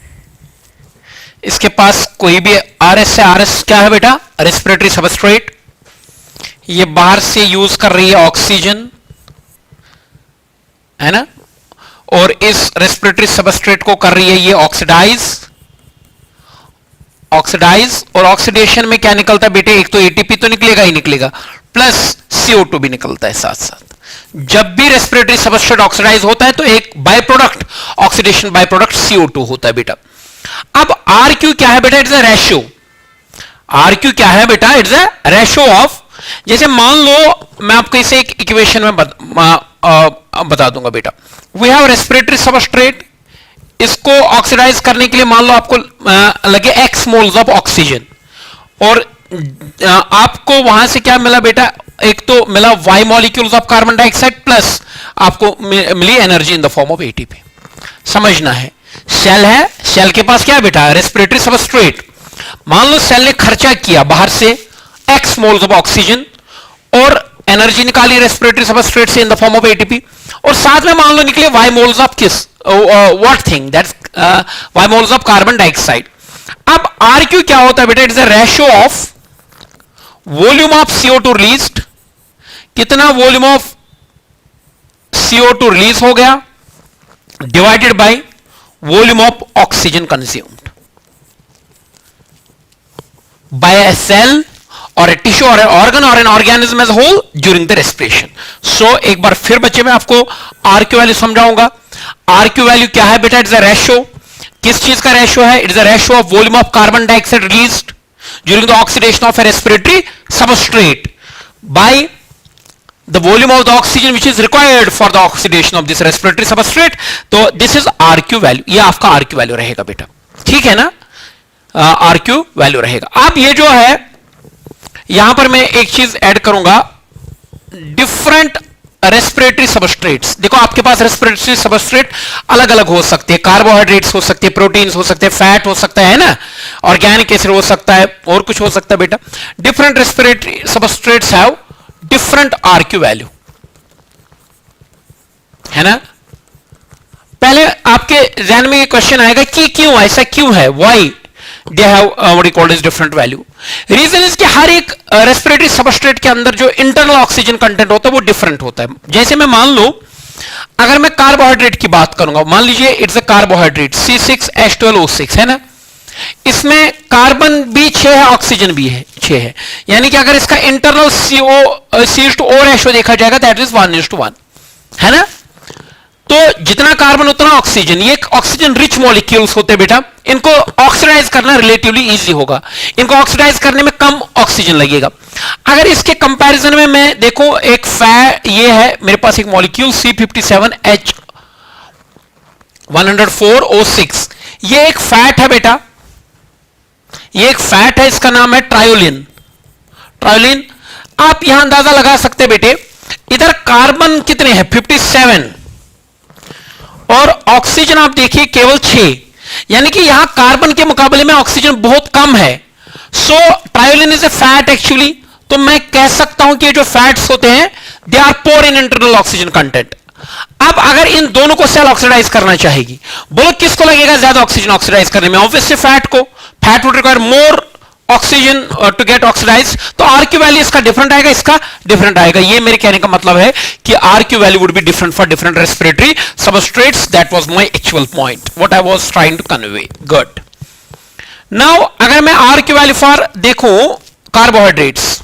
इसके पास कोई भी RS है, RS क्या है बेटा, रेस्पिरेटरी सबस्ट्रेट। ये बाहर से यूज कर रही है ऑक्सीजन, है ना, और इस रेस्पिरेटरी सबस्ट्रेट को कर रही है ये ऑक्सीडाइज और ऑक्सीडेशन में क्या निकलता है बेटे, एक तो एटीपी तो निकलेगा ही निकलेगा, प्लस CO2 भी निकलता है साथ साथ। जब भी रेस्पिरेटरी सबस्ट्रेट ऑक्सीडाइज होता है तो एक by product, oxidation by product CO2 होता है बेटा। अब RQ क्या है बेटा, इट्स अ रेशियो। RQ क्या है बेटा, इट्स अ रेशियो ऑफ, जैसे मान लो मैं आपको इसे एक इक्वेशन में बता दूंगा बेटा। वी हैव रेस्पिरेटरी सबस्ट्रेट, इसको ऑक्सीडाइज करने के लिए मान लो आपको लगे X मोल्स ऑफ ऑक्सीजन, और आपको वहां से क्या मिला बेटा, एक तो मिला Y molecules of carbon dioxide plus आपको मिली energy in the form of ATP. समझना है, सेल है, सेल के पास क्या है बेटा, रेस्पिरेटरी सबस्ट्रेट। मान लो सेल ने खर्चा किया बाहर से एक्स मोल्स ऑफ ऑक्सीजन और एनर्जी निकाली रेस्पिरेटरी सबस्ट्रेट से इन द फॉर्म ऑफ एटीपी, और साथ में मान लो निकले वाई मोल्स ऑफ किस, what thing, that's why moles of carbon dioxide. अब आरक्यू क्या होता है बेटा, it's a ratio of volume of CO2 released, कितना वॉल्यूम ऑफ CO2 रिलीज हो गया, divided by volume of oxygen consumed by a cell or a tissue or an organ or an organism as a whole during the respiration. So एक बार फिर बच्चे मैं आपको RQ value समझाऊंगा। RQ value क्या है बेटा, इट्स अ रेशियो, किस चीज का रेशियो है, it's a ratio of volume of carbon dioxide released during the oxidation of a respiratory substrate by the volume of the oxygen which is required for the oxidation of this respiratory substrate. तो this is RQ value, ये आपका RQ value रहेगा बेटा, ठीक है ना, RQ value रहेगा। अब ये जो है यहां पर मैं एक चीज ऐड करूंगा, डिफरेंट रेस्पिरेटरी सबस्ट्रेट्स। देखो आपके पास रेस्पिरेटरी सबस्ट्रेट अलग अलग हो सकते हैं, कार्बोहाइड्रेट्स हो सकते हैं, प्रोटीन्स हो सकते हैं, फैट हो सकता है ना, ऑर्गेनिक एसिड हो सकता है, और कुछ हो सकता है बेटा। Different respiratory substrates have different RQ value, है ना। पहले आपके ध्यान में ये क्वेश्चन आएगा कि क्यों ऐसा क्यों है, why they have what you called is different value. Reason इज कि हर एक रेस्पिरेटरी सबस्ट्रेट के अंदर जो इंटरनल ऑक्सीजन कंटेंट होता है वो डिफरेंट होता है। जैसे मैं मान लो, अगर मैं कार्बोहाइड्रेट की बात करूंगा, मान लीजिए इट्स अ कार्बोहाइड्रेट C6H12O6 है ना, इसमें कार्बन भी 6 है, ऑक्सीजन भी है 6 है, यानी कि अगर इसका इंटरनल CO रेशियो देखा जाएगा दैट इज 1:1, है ना। तो जितना कार्बन उतना ऑक्सीजन, ये ऑक्सीजन रिच मॉलिक्यूल्स होते हैं बेटा, इनको ऑक्सीडाइज करना रिलेटिवली इजी होगा, इनको ऑक्सीडाइज करने में कम ऑक्सीजन लगेगा। अगर इसके कंपैरिजन में मैं देखो, एक फैट ये है मेरे पास एक मॉलिक्यूल C57H104O6, ये एक फैट है बेटा, ये एक फैट है, इसका नाम है ट्रायोलिन। ट्रायोलिन आप यहां अंदाजा लगा सकते हैं बेटे, इधर कार्बन कितने हैं 57 और ऑक्सीजन आप देखिए केवल 6, यानी कि यहां कार्बन के मुकाबले में ऑक्सीजन बहुत कम है। सो ट्रायोलिन इज ए फैट एक्चुअली, तो मैं कह सकता हूं कि ये जो फैट्स होते हैं they are poor in internal oxygen content. अब अगर इन दोनों को सेल ऑक्सीडाइज करना चाहेगी, बोलो किसको लगेगा ज्यादा ऑक्सीजन ऑक्सीडाइज करने में, ऑब्वियसली फैट को, fat would require more oxygen to get oxidise, तो RQ वैल्यू इसका डिफरेंट आएगा, इसका डिफरेंट आएगा। ये मेरे कहने का मतलब है कि RQ value would be different for different respiratory substrates. That was my actual point, what I was trying to convey. Good, now अगर मैं RQ वैल्यू फॉर देखूं कार्बोहाइड्रेट्स,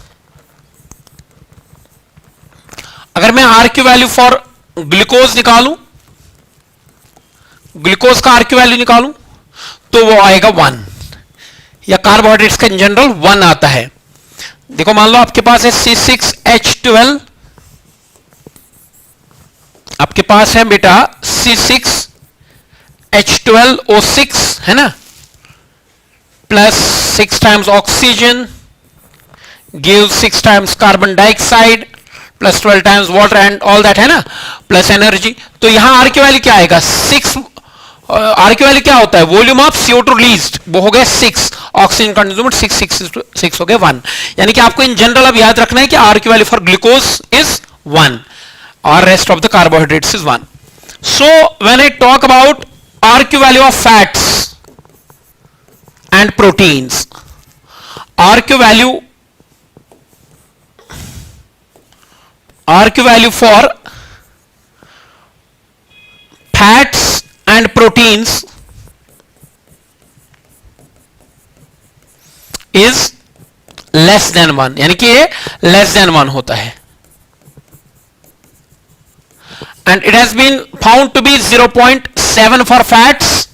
अगर मैं RQ वैल्यू फॉर ग्लूकोज निकालूं, ग्लूकोज का RQ value निकालूं, तो वो आएगा 1, या कार्बोहाइड्रेट्स का इन जनरल 1 आता है। देखो मान लो आपके पास है C6H12, आपके पास है बेटा C6H12O6 है ना, plus 6 times oxygen give 6 times carbon dioxide plus 12 times water and all that, है ना, प्लस एनर्जी। तो यहां RQ वैल्यू क्या आएगा 6, RQ वैल्यू क्या होता है, वॉल्यूम ऑफ CO2 रिलीज्ड, वो हो गया 6, ऑक्सीजन कंज्यूम्ड 6 हो गया 1, यानी कि आपको इन जनरल अब याद रखना है कि RQ value for glucose is 1 और rest of the carbohydrates is 1. So when I talk about RQ value of fats and proteins, RQ value for fats and proteins is less than 1, यानी कि ये less than 1 होता है, and it has been found to be 0.7 for fats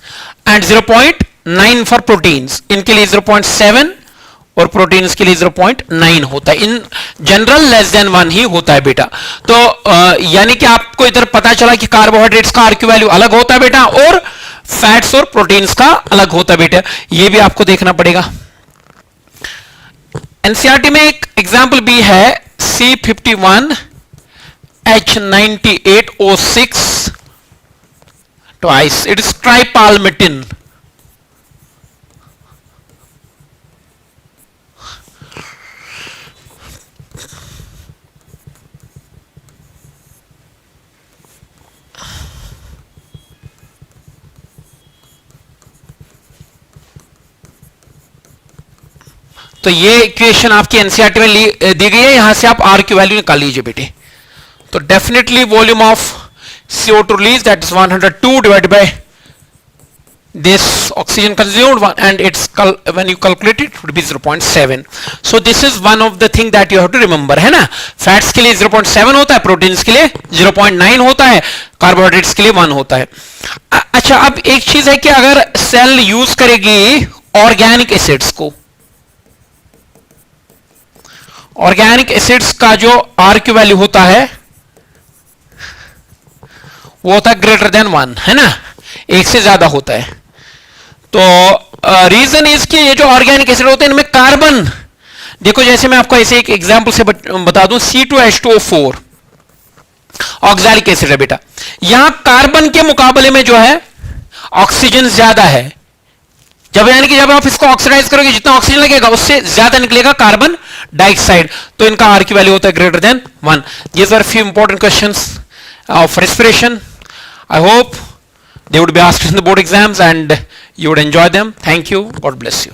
and 0.9 for proteins. इनके लिए 0.7 और proteins के लिए 0.9 होता है. इन जनरल लेस देन 1 ही होता है बेटा. तो यानी कि आपको इधर पता चला कि कार्बोहाइड्रेट्स का RQ वैल्यू अलग होता है बेटा और फैट्स और प्रोटीन्स का अलग होता है बेटा. ये भी आपको देखना पड़ेगा. एनसीईआरटी में एक एग्जाम्पल भी है C51H98O6 twice. It is tripalmitin. तो ये इक्वेशन आपकी एनसीईआरटी में दी गई है, यहां से आप आर की वैल्यू निकाल लीजिए बेटे। तो definitely volume of CO2 release that is 102 divided by this oxygen consumed and it's when you calculate it would be 0.7. so this is one of the thing that you have to remember है ना। Fats के लिए 0.7 होता है, proteins के लिए 0.9 होता है, कार्बोहाइड्रेट्स के लिए 1 होता है। अच्छा, अब एक चीज है कि अगर सेल यूज करेगी ऑर्गेनिक एसिड्स को, ऑर्गेनिक एसिड्स का जो आर की वैल्यू होता है वो होता है ग्रेटर देन 1, है ना, एक से ज्यादा होता है। तो रीजन इज कि ये जो ऑर्गेनिक एसिड होते हैं इनमें कार्बन, देखो जैसे मैं आपको ऐसे एक एग्जांपल से बता दूं, C2H2O4 ऑक्सैलिक एसिड है बेटा, यहां कार्बन के मुकाबले में जो है ऑक्सीजन ज्यादा है। जब यानी कि जब आप इसको ऑक्सीडाइज करोगे जितना ऑक्सीजन लगेगा उससे ज्यादा निकलेगा कार्बन डाइऑक्साइड, तो इनका आर की वैल्यू होता है greater than 1। These are few important questions of respiration. I hope they would be asked in the board exams and you would enjoy them. Thank you. God bless you.